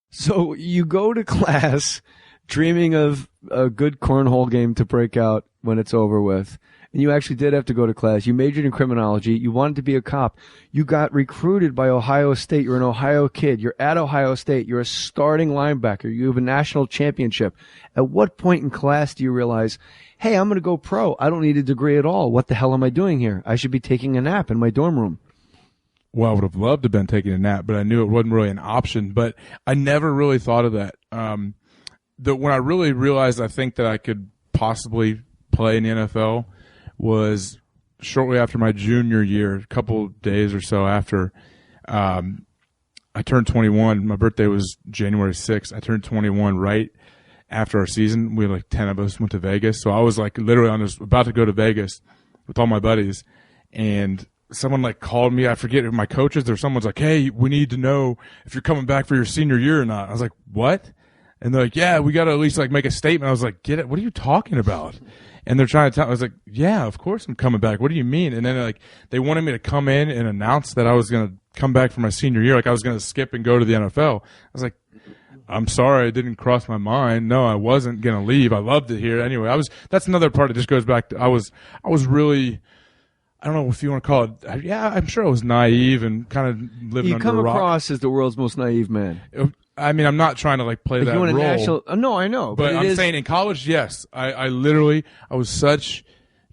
So you go to class dreaming of a good cornhole game to break out when it's over with. And you actually did have to go to class. You majored in criminology. You wanted to be a cop. You got recruited by Ohio State. You're an Ohio kid. You're at Ohio State. You're a starting linebacker. You have a national championship. At what point in class do you realize, hey, I'm going to go pro. I don't need a degree at all. What the hell am I doing here? I should be taking a nap in my dorm room.
Well, I would have loved to have been taking a nap, but I knew it wasn't really an option. But I never really thought of that. When I really realized I think that I could possibly play in the NFL was shortly after my junior year, a couple of days or so after I turned 21. My birthday was January 6th. I turned 21 right after our season. We had like 10 of us went to Vegas. So I was like literally about to go to Vegas with all my buddies, and someone like called me. I forget if my coaches or someone's like, hey, we need to know if you're coming back for your senior year or not. I was like, what? And they're like, yeah, we got to at least like make a statement. I was like, get it? What are you talking about? And they're trying to tell. I was like, yeah, of course I'm coming back. What do you mean? And then like they wanted me to come in and announce that I was going to come back for my senior year, like I was going to skip and go to the NFL. I was like, I'm sorry, it didn't cross my mind. No, I wasn't going to leave. I loved it here anyway. That's another part that just goes back to I was really, I don't know if you want to call it. Yeah, I'm sure I was naive and kind of living under a rock.
You come across as the world's most naive man.
I mean, I'm not trying to like play that role.
No, I know.
But I'm saying in college, yes. I literally, I was such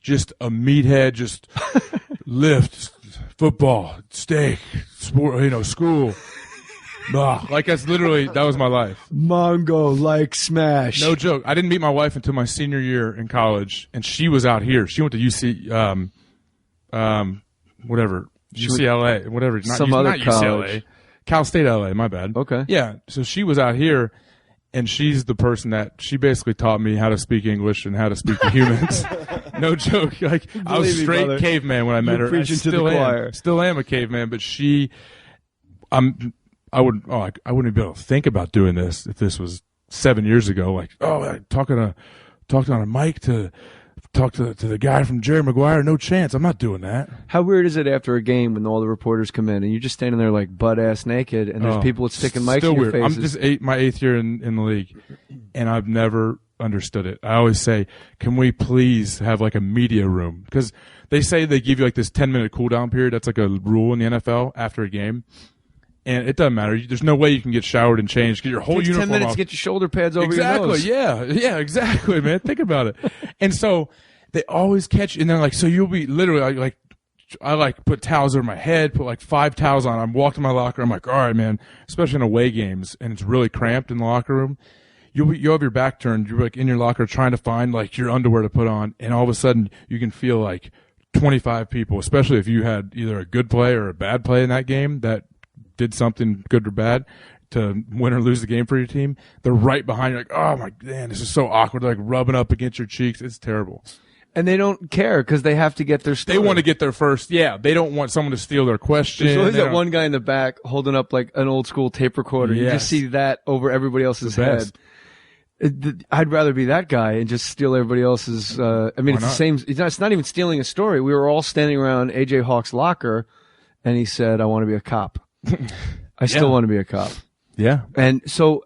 just a meathead, just lift, football, steak, sport, school. Like that was my life.
Mongo, like smash.
No joke. I didn't meet my wife until my senior year in college, and she was out here. She went to UCLA, whatever.
Not
UCLA. Cal State LA, my bad.
Okay.
Yeah, so she was out here, and she's the person that she basically taught me how to speak English and how to speak to humans. No joke. Like I was straight caveman when I met her.
Preaching to the choir.
Still am a caveman, but I wouldn't be able to think about doing this if this was 7 years ago. Like, talking on a mic to talk to the guy from Jerry Maguire. No chance. I'm not doing that.
How weird is it after a game when all the reporters come in and you're just standing there like butt-ass naked and there's people sticking mics in your faces?
I'm just my eighth year in the league, and I've never understood it. I always say, can we please have like a media room? Because they say they give you like this 10-minute cool-down period. That's like a rule in the NFL after a game. And it doesn't matter. There's no way you can get showered and changed. Get your whole uniform 10 minutes
off. Get your shoulder pads over your nose.
Yeah, exactly, man. Think about it. And so they always catch, and then like, so you'll be literally I put towels over my head, put like 5 towels on. I'm walking to my locker. I'm like, all right, man. Especially in away games, and it's really cramped in the locker room. You'll have your back turned. You're like in your locker trying to find like your underwear to put on, and all of a sudden you can feel like 25 people, especially if you had either a good play or a bad play in that game that did something good or bad to win or lose the game for your team. They're right behind you, like, oh my man, this is so awkward. They're like rubbing up against your cheeks. It's terrible.
And they don't care because they have to get their story.
They want to get their first. Yeah, they don't want someone to steal their question.
There's always that one guy in the back holding up like an old school tape recorder. Yes. You just see that over everybody else's head. I'd rather be that guy and just steal everybody else's. I mean, it's the same. It's not even stealing a story. We were all standing around AJ Hawk's locker, and he said, "I want to be a cop." I still want to be a cop.
Yeah.
And so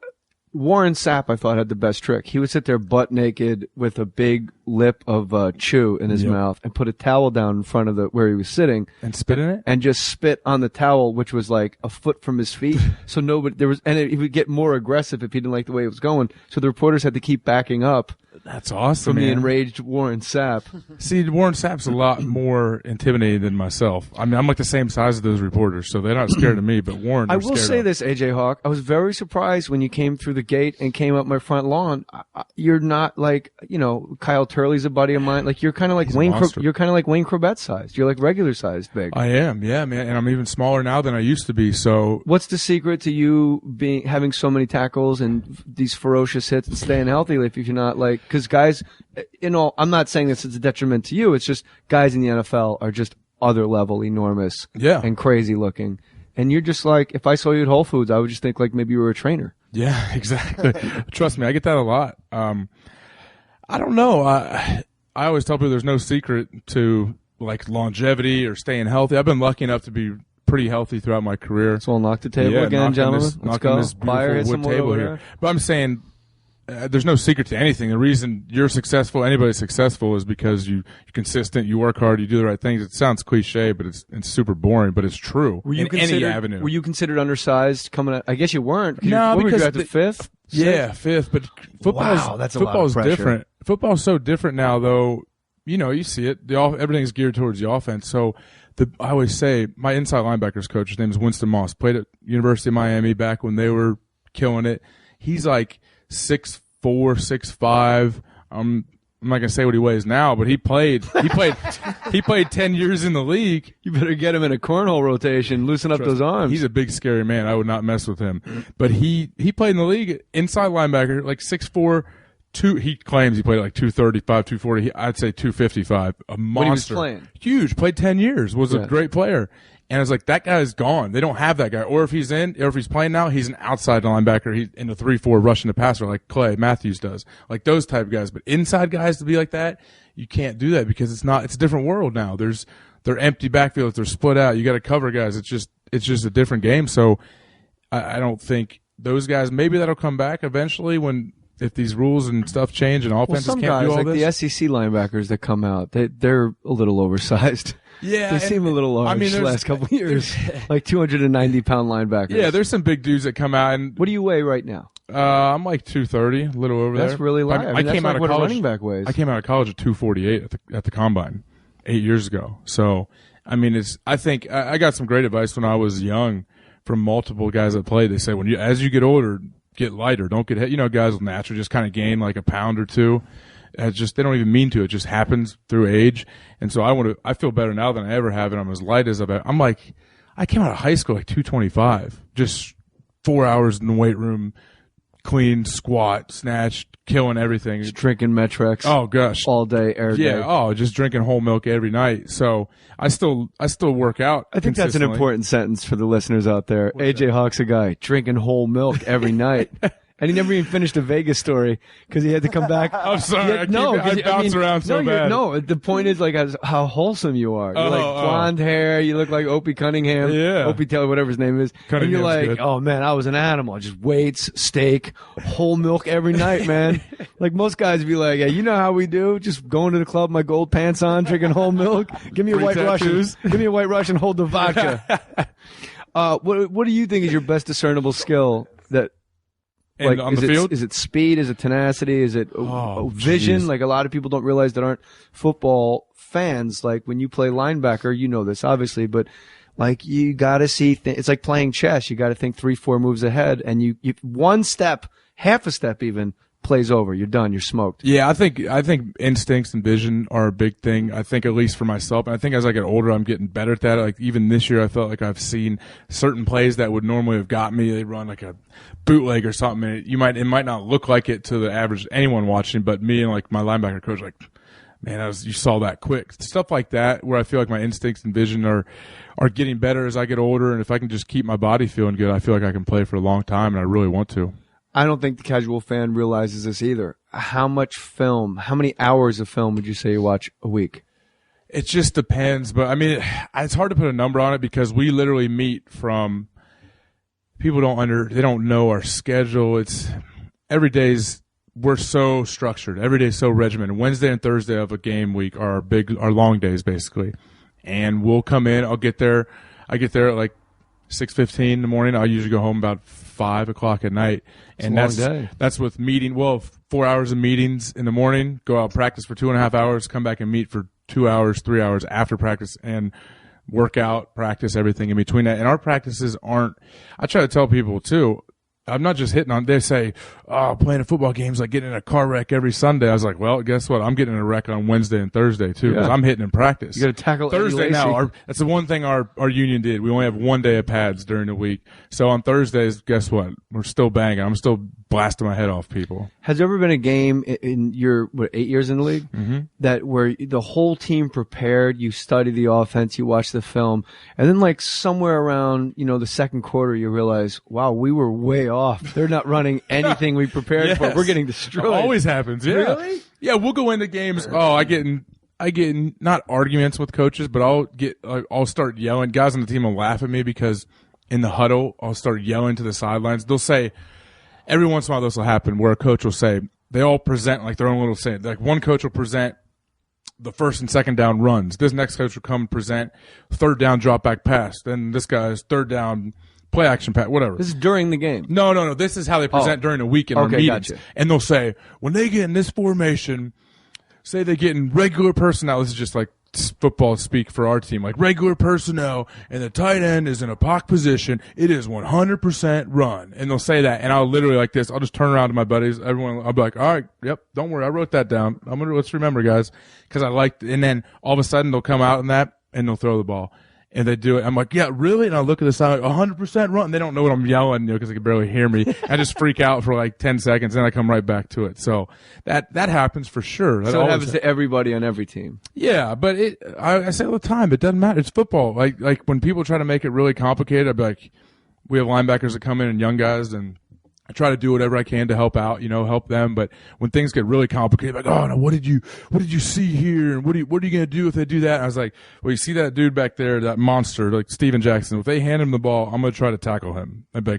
Warren Sapp, I thought, had the best trick. He would sit there butt naked with a big lip of chew in his mouth and put a towel down in front of where he was sitting.
And spit in it?
And just spit on the towel, which was like a foot from his feet. So he would get more aggressive if he didn't like the way it was going. So the reporters had to keep backing up.
That's awesome,
from
man.
the enraged Warren Sapp.
See, Warren Sapp's a lot more intimidating than myself. I mean, I'm like the same size as those reporters, so they're not scared of me, but Warren,
I will say this, AJ Hawk. I was very surprised when you came through the gate and came up my front lawn. You're not like, Kyle Turley's a buddy of mine. Like, you're kind of like you're kind of like Wayne Corbett sized. You're like regular sized big.
I am, yeah, man. And I'm even smaller now than I used to be, so.
What's the secret to you having so many tackles and these ferocious hits and staying healthy? Like, if you're not like, because guys, I'm not saying this is a detriment to you. It's just guys in the NFL are just other level enormous and crazy looking. And you're just like, if I saw you at Whole Foods, I would just think like maybe you were a trainer.
Yeah, exactly. Trust me, I get that a lot. I don't know. I always tell people there's no secret to like longevity or staying healthy. I've been lucky enough to be pretty healthy throughout my career.
So we'll knock the table again, gentlemen. Let's go.
This beautiful wood table here. But I'm saying there's no secret to anything. The reason you're successful, anybody's successful, is because you're consistent, you work hard, you do the right things. It sounds cliche, but it's super boring, but it's true. Any avenue.
Were you considered undersized coming out? I guess you weren't.
No, because
you fifth?
Yeah, fifth. But football's different. Football's so different now, though. You know, you see it. Everything's geared towards the offense. So I always say my inside linebackers coach, his name is Winston Moss, played at University of Miami back when they were killing it. He's like 6'4", 6'5". I'm not gonna say what he weighs now, but he played 10 years in the league.
You better get him in a cornhole rotation, loosen up those arms.
He's a big, scary man. I would not mess with him. But he played in the league, inside linebacker, like 6'4". He claims he played like 235, 240. I'd say 255. A monster.
When he was playing.
Huge. Played 10 years. Was a great player. And I was like, that guy's gone. They don't have that guy. Or if he's playing now, he's an outside linebacker. He's in the 3-4 rushing the passer like Clay Matthews does. Like those type of guys. But inside guys to be like that, you can't do that because it's a different world now. They're empty backfields. They're split out. You got to cover guys. It's just a different game. So I don't think those guys, maybe that'll come back eventually if these rules and stuff change and offenses can't do all this.
Some guys, like the SEC linebackers that come out, they're a little oversized.
Yeah.
They seem a little large the last couple of years. Like 290-pound linebackers.
Yeah, there's some big dudes that come out. And
what do you weigh right now?
I'm like 230, a little over there.
That's really light. I
came out of college.
A running back weighs.
I came out of college at 248 at the combine 8 years ago. So, I mean, I think I got some great advice when I was young from multiple guys that played. They say as you get older, get lighter. Don't get hit. You know, guys will naturally just kind of gain like a pound or two. They don't even mean to. It just happens through age. And so I feel better now than I ever have, and I'm as light as I'm like, I came out of high school like 225, just 4 hours in the weight room, clean, squat, snatch, killing everything.
Just drinking Metrex.
Oh gosh.
All day, every day.
Yeah. Oh, just drinking whole milk every night. So I still work out.
I think that's an important sentence for the listeners out there. AJ Hawk's a guy drinking whole milk every night. And he never even finished the Vegas story because he had to come back.
I'm sorry. I bounce around so bad.
No, the point is like how wholesome you are. You're like blonde hair. You look like Opie Cunningham.
Yeah.
Opie Taylor, whatever his name is. And you're like,
good.
Oh man, I was an animal. Just weights, steak, whole milk every night, man. Like most guys be like, yeah, you know how we do? Just going to the club, my gold pants on, drinking whole milk. Give me a white Russian. Give me a white Russian. Hold the vodka. What do you think is your best discernible skill that? Like,
on the field?
Is it speed? Is it tenacity? Is it vision?
Geez.
Like a lot of people don't realize that aren't football fans. Like when you play linebacker, you know this obviously, but like you got to see. It's like playing chess. You got to think 3-4 moves ahead, and you one step, half a step even plays over. You're done. You're smoked.
Yeah, I think instincts and vision are a big thing. I think at least for myself, and I think as I get older, I'm getting better at that. Like even this year, I felt like I've seen certain plays that would normally have got me. They run like a bootleg or something, and it might not look like it to the average anyone watching, but me and like my linebacker coach, like, man, you saw that quick. Stuff like that, where I feel like my instincts and vision are getting better as I get older, and if I can just keep my body feeling good, I feel like I can play for a long time, and I really want to.
I don't think the casual fan realizes this either. How many hours of film would you say you watch a week?
It just depends, but I mean, it's hard to put a number on it because we literally meet from people they don't know our schedule. Every day's we're so structured. Every day's so regimented. Wednesday and Thursday of a game week are our long days basically. And we'll come in, I get there at like 6:15 in the morning. I usually go home about 5 o'clock at night. And that's with 4 hours of meetings in the morning, go out practice for 2.5 hours, come back and meet for 2 hours, 3 hours after practice, and workout, practice, everything in between that. And our practices I try to tell people too, I'm not just hitting on, they say, oh, playing a football game is like getting in a car wreck every Sunday. I was like, well, guess what? I'm getting in a wreck on Wednesday and Thursday too because I'm hitting in practice.
You got to tackle
Thursday now. That's the one thing our union did. We only have 1 day of pads during the week. So on Thursdays, guess what? We're still banging. I'm still blasting my head off people.
Has there ever been a game in your 8 years in the league that where the whole team prepared, you study the offense, you watch the film, and then like somewhere around the second quarter you realize, wow, we were way off. They're not running anything we prepared for. We're getting destroyed.
It always happens. Yeah.
Really?
Yeah, we'll go into games. Oh, I get in, not arguments with coaches, but I'll start yelling. Guys on the team will laugh at me because in the huddle, I'll start yelling to the sidelines. They'll say, every once in a while this will happen where a coach will say, they all present like their own little thing. Like one coach will present the first and second down runs. This next coach will come and present third down drop back pass. Then this guy's third down play action pass, whatever.
This is during the game.
No. This is how they present during the week in our meetings.
Gotcha.
And they'll say, when they get in this formation, say they get in regular personnel. This is just like football speak for our team. Like regular personnel, and the tight end is in a pocket position. It is 100% run. And they'll say that, and I'll literally like this. I'll just turn around to my buddies. Everyone, I'll be like, all right, yep, don't worry. I wrote that down. Let's remember, guys. Because I like, and then all of a sudden they'll come out in that, and they'll throw the ball. And they do it. I'm like, yeah, really? And I look at the side, like, 100% run. And they don't know what I'm yelling, because they can barely hear me. I just freak out for like 10 seconds, and I come right back to it. So that happens for sure.
So it happens to everybody on every team.
Yeah, but I say all the time, it doesn't matter. It's football. Like when people try to make it really complicated, I'd be like, we have linebackers that come in and young guys, and I try to do whatever I can to help out, help them. But when things get really complicated, like, oh no, what did you see here? And what are you going to do if they do that? And I was like, well, you see that dude back there, that monster, like Steven Jackson. If they hand him the ball, I'm going to try to tackle him. They'd be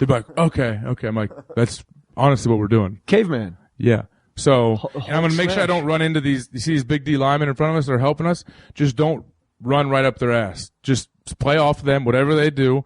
like, okay. I'm like, that's honestly what we're doing.
Caveman.
Yeah. So, and I'm going to make sure I don't run into these. You see these big D linemen in front of us that are helping us? Just don't run right up their ass. Just play off them, whatever they do.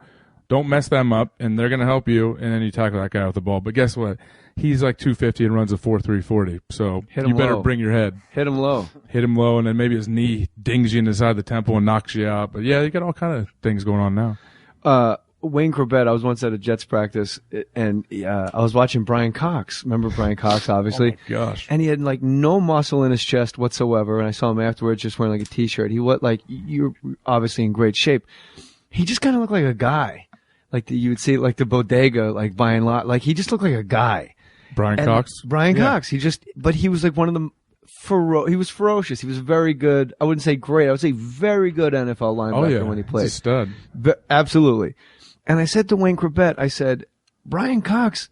Don't mess them up, and they're going to help you, and then you tackle that guy with the ball. But guess what? He's like 250 and runs a 4.3 40. So you better bring your head.
Hit him low.
And then maybe his knee dings you in the side of the temple and knocks you out. But, yeah, you got all kind of things going on now.
Wayne Corbett, I was once at a Jets practice, and I was watching Brian Cox. Remember Brian Cox, obviously?
Oh, my gosh.
And he had, like, no muscle in his chest whatsoever, and I saw him afterwards just wearing, like, a T-shirt. He was, like, you're obviously in great shape. He just kind of looked like a guy. Like you would see, like the bodega, like buying lot. Like he just looked like a guy.
Brian Cox.
But he was like one of the he was ferocious. He was very good. I wouldn't say great. I would say very good NFL linebacker when he played.
He's a stud.
Absolutely. And I said to Wayne Corbett, I said, Brian Cox,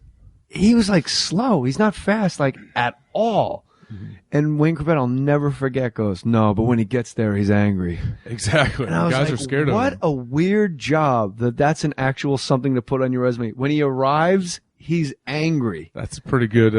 he was like slow. He's not fast, like at all. Mm-hmm. And Wayne Corbett, I'll never forget, goes, no, but when he gets there, he's angry.
Exactly.
And I was
guys
like,
are scared of him.
What a weird job that's an actual something to put on your resume. When he arrives, he's angry.
That's pretty good.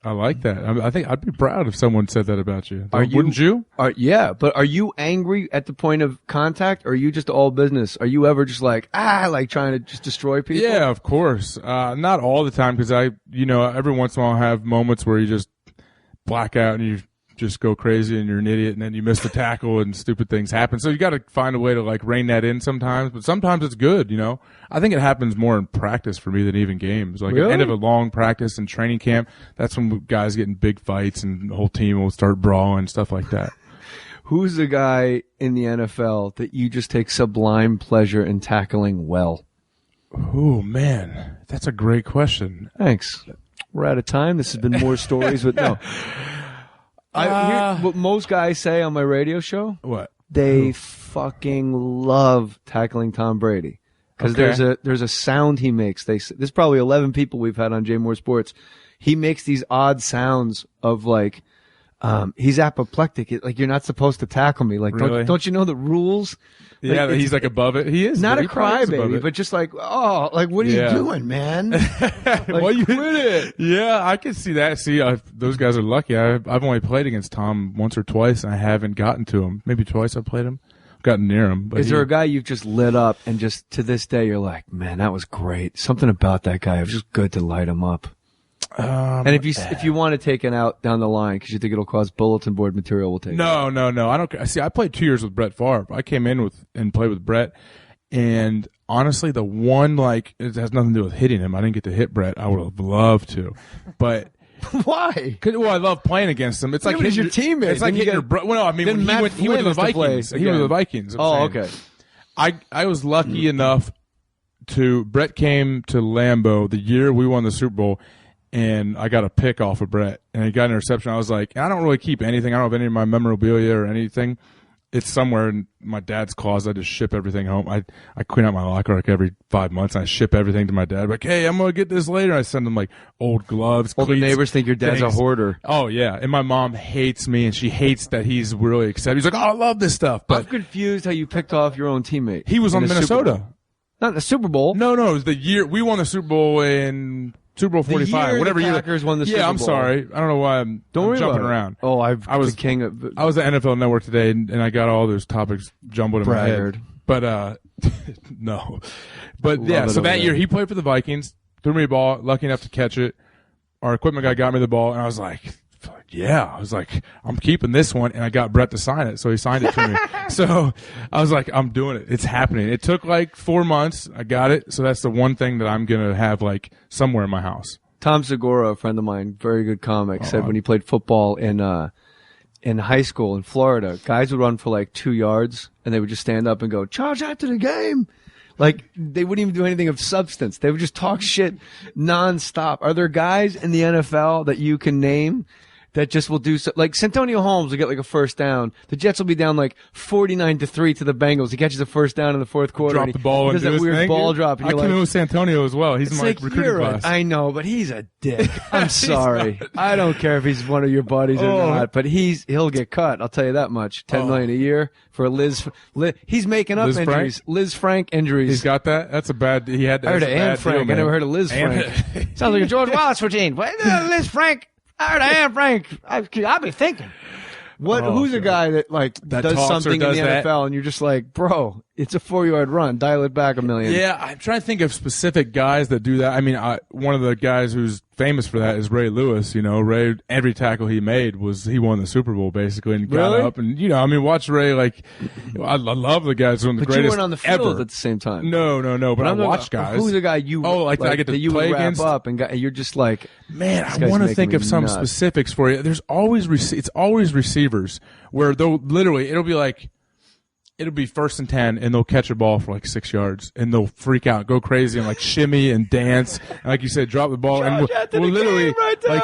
I like that. I think I'd be proud if someone said that about you. Wouldn't you?
Yeah, but are you angry at the point of contact, or are you just all business? Are you ever just like trying to just destroy people?
Yeah, of course. Not all the time, because every once in a while I have moments where you just black out and you just go crazy and you're an idiot, and then you miss the tackle and stupid things happen. So you got to find a way to like rein that in sometimes, but sometimes it's good. I think it happens more in practice for me than even games. Like at the end of a long practice and training camp, that's when guys get in big fights and the whole team will start brawling, stuff like that.
Who's the guy in the NFL that you just take sublime pleasure in tackling well?
Oh man, that's a great question.
Thanks. We're out of time. This has been Mohr Stories with no. What most guys say on my radio show?
What?
They fucking love tackling Tom Brady. Because there's a sound he makes. There's probably 11 people we've had on J Mohr Sports. He makes these odd sounds of like, he's apoplectic. Like, you're not supposed to tackle me. Like,
really?
don't you know the rules?
Yeah, like, he's like above it. He is.
Not a crybaby, but just like, what are you doing, man?
Why you quit it? Yeah, I can see that. See, those guys are lucky. I've only played against Tom once or twice, and I haven't gotten to him. Maybe twice I played him. Gotten near him. But
is there a guy you've just lit up and just to this day you're like, man, that was great. Something about that guy. It was just good to light him up. And if you want to take it out down the line because you think it'll cause bulletin board material, we'll take it.
No. I don't. See, I played 2 years with Brett Favre. I came in and played with Brett, and honestly, the one it has nothing to do with hitting him. I didn't get to hit Brett. I would have loved to, but.
Why?
I love playing against him. It's like
hitting your teammate.
It's like hitting your brother. Well, no, I mean, when he went to the Vikings. He went to the Vikings.
Okay.
I was lucky enough Brett came to Lambeau the year we won the Super Bowl, and I got a pick off of Brett, and he got an interception. I was like, I don't really keep anything. I don't have any of my memorabilia or anything. It's somewhere in my dad's closet. I just ship everything home. I clean out my locker like every 5 months. And I ship everything to my dad. Like, hey, I'm gonna get this later. I send him like old gloves.
All
cleats,
the neighbors think your dad's a hoarder.
Oh yeah, and my mom hates me, and she hates that he's really accepted. He's like, oh, I love this stuff. But
I'm confused how you picked off your own teammate.
He was on Minnesota.
Not in the Super Bowl.
No, it was the year we won the Super Bowl in Super Bowl 45. Whatever
the Packers won the Super Bowl.
Yeah, I'm sorry. I don't know why I'm jumping around.
Oh, I was the king of.
I was at NFL Network today, and I got all those topics jumbled in my head. But no. But yeah, so that year he played for the Vikings, threw me a ball, lucky enough to catch it. Our equipment guy got me the ball, and I was like, yeah, I was like, I'm keeping this one, and I got Brett to sign it, so he signed it for me. So I was like, I'm doing it. It's happening. It took like 4 months. I got it. So that's the one thing that I'm going to have like somewhere in my house.
Tom Segura, a friend of mine, very good comic, said when he played football in high school in Florida, guys would run for like 2 yards, and they would just stand up and go, charge after the game. Like, they wouldn't even do anything of substance. They would just talk shit nonstop. Are there guys in the NFL that you can name that just will do so? Like, Santonio Holmes will get like a first down. The Jets will be down like 49-3 to the Bengals. He catches a first down in the fourth quarter.
Drop the ball and
does that weird ball drop.
I can know Santonio as well. He's in my recruiting class.
I know, but he's a dick. I'm sorry. I don't care if he's one of your buddies or not, but he'll get cut. I'll tell you that much. $10 million a year for Liz. He's making up injuries. Liz Frank injuries.
He's got that. That's a bad. He had.
I heard of Anne Frank. I never heard of Liz Frank. Sounds like a George Wallace routine. What? Liz Frank. I heard of Anne Frank. I'll be thinking. Who's a guy that does something in the NFL and you're just like, bro, it's a 4-yard run. Dial it back a million.
Yeah, I'm trying to think of specific guys that do that. I mean, one of the guys who's famous for that is Ray Lewis. You know, Ray, every tackle he made he won the Super Bowl basically and got up and, you know, I mean, watch Ray, like, I love the guys who are the greatest ever. But you weren't on the field
at the same time.
No, but I watch guys.
Who's the guy you
I get to
you
play
wrap
against?
Up and you're just like,
man, I want to think of some specifics for you. There's always it's always receivers where it'll be 1st and 10 and they'll catch a ball for like 6 yards and they'll freak out, go crazy and like shimmy and dance. And like you said, drop the ball and we'll literally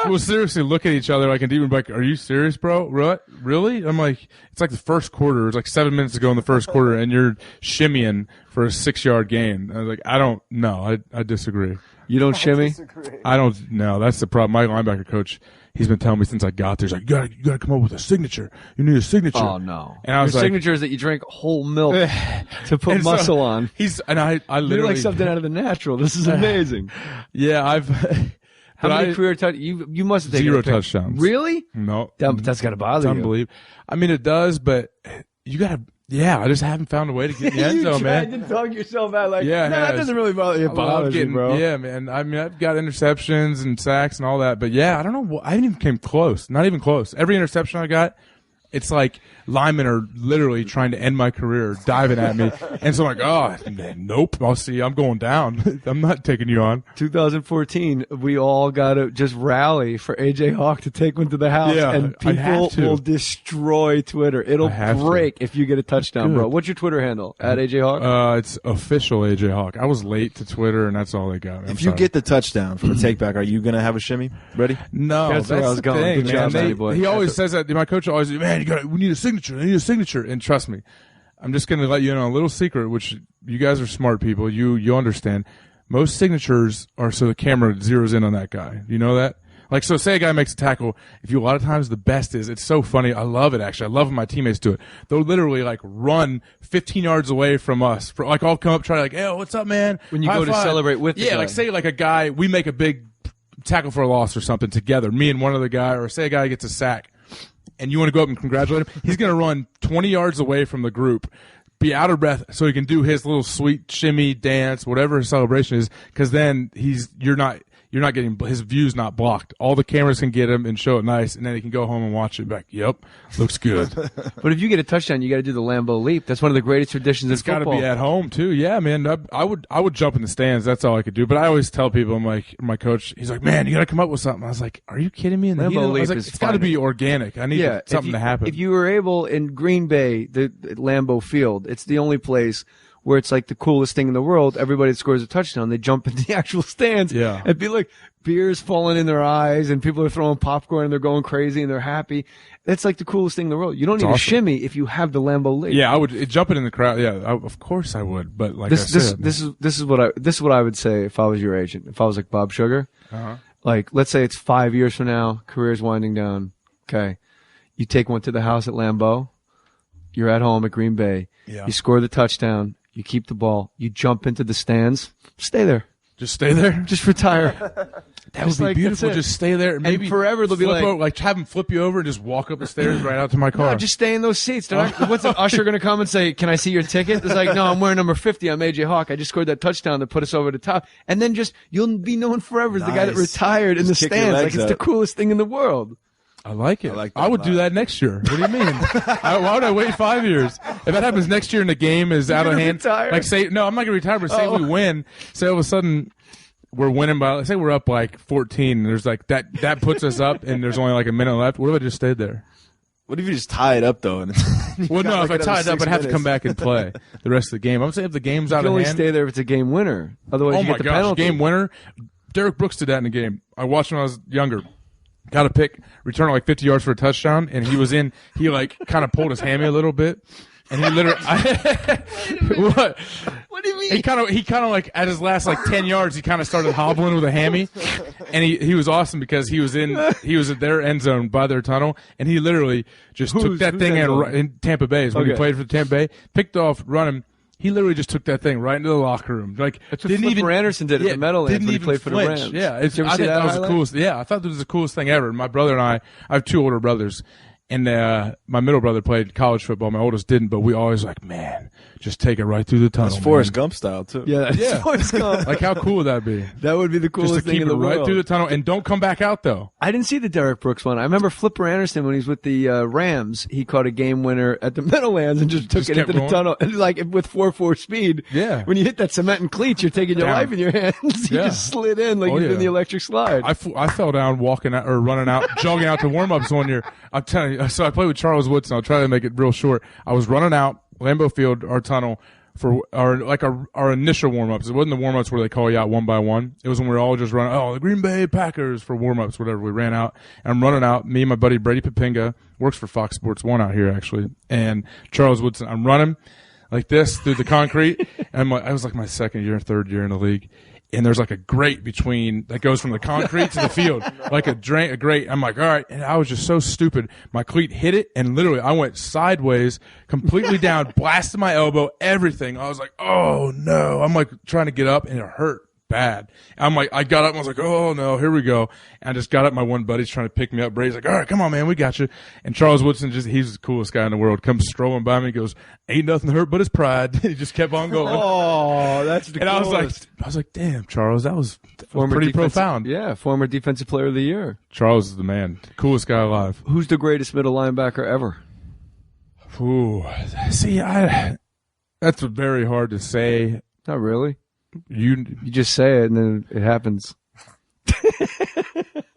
we'll seriously look at each other like and even like, are you serious, bro? Really? I'm like, it's like the first quarter. It's like 7 minutes to go in the first quarter and you're shimmying for a 6-yard gain. I was like, I don't know. I disagree.
You don't shimmy?
I don't know. That's the problem. My linebacker coach, he's been telling me since I got there, he's like, you gotta come up with a signature. You need a signature.
Oh no.
And I was
Your signature is that you drink whole milk to put muscle on.
I literally.
You're like something out of the natural. This is amazing.
Yeah,
How many career touchdowns? You must have taken
0 touchdowns.
Really?
No.
That's gotta bother you.
It's unbelievable. I mean, it does, but you gotta. Yeah, I just haven't found a way to get in the end zone, man.
You tried to talk yourself out like, that doesn't really bother you. It bothers you, bro.
Yeah, man. I mean, I've got interceptions and sacks and all that, but yeah, I don't know. I didn't even came close. Not even close. Every interception I got, it's like linemen are literally trying to end my career, diving at me. And so I'm like, oh, nope. I'll see. I'm going down. I'm not taking you on.
2014, we all got to just rally for AJ Hawk to take one to the house.
Yeah,
and people will destroy Twitter. It'll break if you get a touchdown, bro. What's your Twitter handle? At AJ Hawk?
It's official AJ Hawk. I was late to Twitter, and that's all they got.
If you get the touchdown from a takeback, are you going to have a shimmy? Ready?
No.
That's where I was going.
Good job, boy. He always says that. My coach always, man, we need a signature. I need a signature. And trust me, I'm just going to let you in on a little secret, which you guys are smart people. You understand. Most signatures are so the camera zeroes in on that guy. You know that? Like, so say a guy makes a tackle. If you, a lot of times the best is, it's so funny. I love it, actually. I love when my teammates do it. They'll literally like run 15 yards away from us. Like, I'll come up, try to like, hey, what's up, man?
When you go to celebrate with the guy.
Like say like a guy, we make a big tackle for a loss or something together. Me and one other guy, or say a guy gets a sack. And you want to go up and congratulate him, he's going to run 20 yards away from the group, be out of breath so he can do his little sweet shimmy dance, whatever his celebration is, because then you're not getting, his view's not blocked. All the cameras can get him and show it nice, and then he can go home and watch it back. Yep, looks good.
But if you get a touchdown, you got to do the Lambeau leap. That's one of the greatest traditions in football.
It's got to be at home too. Yeah, man. I would jump in the stands. That's all I could do. But I always tell people, I'm like, my coach, he's like, man, you got to come up with something. I was like, are you kidding me?
Lambeau leap,
I was like, it's got to be organic. I need something to happen.
If you were able in Green Bay, the Lambeau Field, it's the only place where it's like the coolest thing in the world. Everybody that scores a touchdown, they jump into the actual stands.
Yeah.
It'd be like beers falling in their eyes and people are throwing popcorn and they're going crazy and they're happy. That's like the coolest thing in the world. You don't need a shimmy if you have the Lambeau Leap.
Yeah, I would jump it in the crowd. Yeah, of course I would. But like
this is what I would say if I was your agent. If I was like Bob Sugar, like let's say it's 5 years from now, career's winding down. Okay, you take one to the house at Lambeau. You're at home at Green Bay.
Yeah.
You score the touchdown. You keep the ball. You jump into the stands. Stay there.
Just stay there.
Just retire.
That would be beautiful. Just stay there. Maybe
and forever they'll be like
have them flip you over and just walk up the stairs right out to my car.
No, just stay in those seats. What's an usher going to come and say, "Can I see your ticket?" It's like, no, I'm wearing number 50. I'm AJ Hawk. I just scored that touchdown that put us over the top. And then you'll be known forever as the guy that retired in the stands. Like it's the coolest thing in the world.
I like it. I would do that next year. What do you mean? Why would I wait 5 years? If that happens next year and the game is out of hand, like say, no, I'm not going to retire, but say we win. Say all of a sudden we're winning by, say we're up like 14 and there's like that puts us up and there's only like a minute left. What if I just stayed there?
What if you just tie it up though?
Well, no, if I tie it up, I'd have to come back and play the rest of the game. I'm saying if the game's out of hand.
You can only stay there if it's a game winner. Otherwise, you get the penalty.
Game winner. Derek Brooks did that in a game. I watched when I was younger. Got a pick, returned like 50 yards for a touchdown, and he like kind of pulled his hammy a little bit, and he literally, what do you mean? He kind of like at his last like 10 yards, he kind of started hobbling with a hammy, and he was awesome because he was at their end zone by their tunnel, and he literally just took that thing in Tampa Bay, is when he played for Tampa Bay, picked off, running. He literally just took that thing right into the locker room. Like
that's what Flipper Anderson did at the Meadowlands when he played for the Rams.
Yeah,
did you ever see
that was the coolest. Yeah, I thought that was the coolest thing ever. My brother and I have two older brothers, and my middle brother played college football. My oldest didn't, but we always like, man, just take it right through the tunnel.
That's Forrest Gump style too.
Yeah, that's Forrest Gump.
Like how cool would that be?
That would be the coolest
just to
thing in the world.
Right through the tunnel and don't come back out though.
I didn't see the Derek Brooks one. I remember Flipper Anderson when he was with the Rams. He caught a game winner at the Meadowlands and just took it into the tunnel, and like with 4.4 speed.
Yeah.
When you hit that cement and cleats, you're taking your life in your hands. You just slid in like you did in the electric slide.
I fell down walking out or running out, jogging out to warm ups one year. I'm telling you. So I played with Charles Woodson. I'll try to make it real short. I was running out Lambeau Field, our tunnel, for our initial warm-ups. It wasn't the warm-ups where they call you out one by one. It was when we were all just running, the Green Bay Packers for warm-ups, whatever. We ran out, and I'm running out. Me and my buddy Brady Papinga, works for Fox Sports 1 out here, actually, and Charles Woodson. I'm running like this through the concrete, and I was like my second year, third year in the league. And there's like a grate between that goes from the concrete to the field, like a grate. I'm like, all right. And I was just so stupid. My cleat hit it, and literally I went sideways, completely down, blasted my elbow, everything. I was like, oh no. I'm like trying to get up, and it hurt bad. I'm like, I got up and I was like, oh no, here we go. And I just got up. My one buddy's trying to pick me up. Brady's like, all right, come on, man, we got you. And Charles Woodson, he's the coolest guy in the world, comes strolling by me and goes, ain't nothing hurt but his pride. He just kept on going.
Oh, that's the coolest.
I was like, damn, Charles, that was pretty profound.
Yeah, former defensive player of the year.
Charles is the man. Coolest guy alive.
Who's the greatest middle linebacker ever?
Ooh, see, that's very hard to say.
Not really.
You
just say it and then it happens.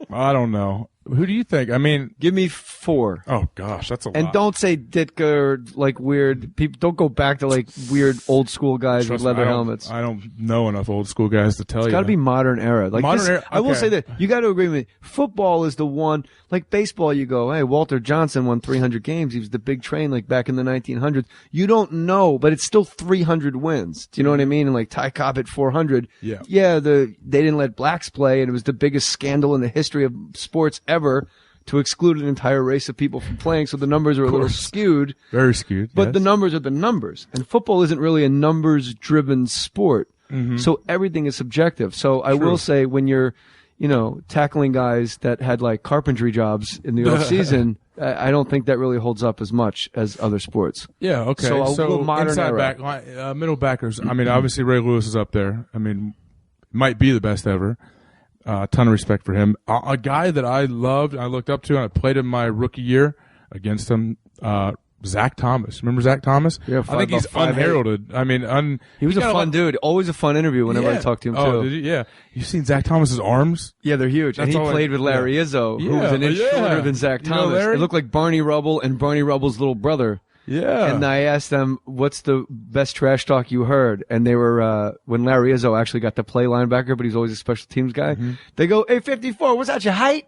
I don't know. Who do you think? I mean,
give me 4.
Oh gosh, that's a lot.
And don't say Ditka or like weird people. Don't go back to like weird old school guys with leather helmets.
I don't know enough old school guys to tell you.
It's got to be modern era. Like
modern era. Okay.
I will say that you got to agree with me. Football is the one. Like baseball, you go, hey, Walter Johnson won 300 games. He was the big train like back in the 1900s. You don't know, but it's still 300 wins. Do you know what I mean? And like Ty Cobb at 400.
Yeah.
Yeah. They didn't let blacks play, and it was the biggest scandal in the history of sports ever to exclude an entire race of people from playing. So the numbers are a little skewed.
Very skewed.
But the numbers are the numbers. And football isn't really a numbers driven sport. Mm-hmm. So everything is subjective. So I will say when you're, tackling guys that had like carpentry jobs in the off season, I don't think that really holds up as much as other sports.
Yeah. Okay.
So modern
inside
era.
back, middle backers. I mean, obviously Ray Lewis is up there. I mean, might be the best ever. A ton of respect for him. A guy that I loved, I looked up to, and I played him my rookie year against him, Zach Thomas. Remember Zach Thomas?
Yeah,
I think he's unheralded. I mean,
he was a fun dude. Always a fun interview whenever I talked to him, too.
Oh, did you? Yeah. You've seen Zach Thomas's arms?
Yeah, they're huge. And he played with Larry Izzo, who was an inch shorter than Zach Thomas. It looked like Barney Rubble and Barney Rubble's little brother.
Yeah.
And I asked them, what's the best trash talk you heard? And they were, when Larry Izzo actually got to play linebacker, but he's always a special teams guy. They go, hey, 54, what's that, your height?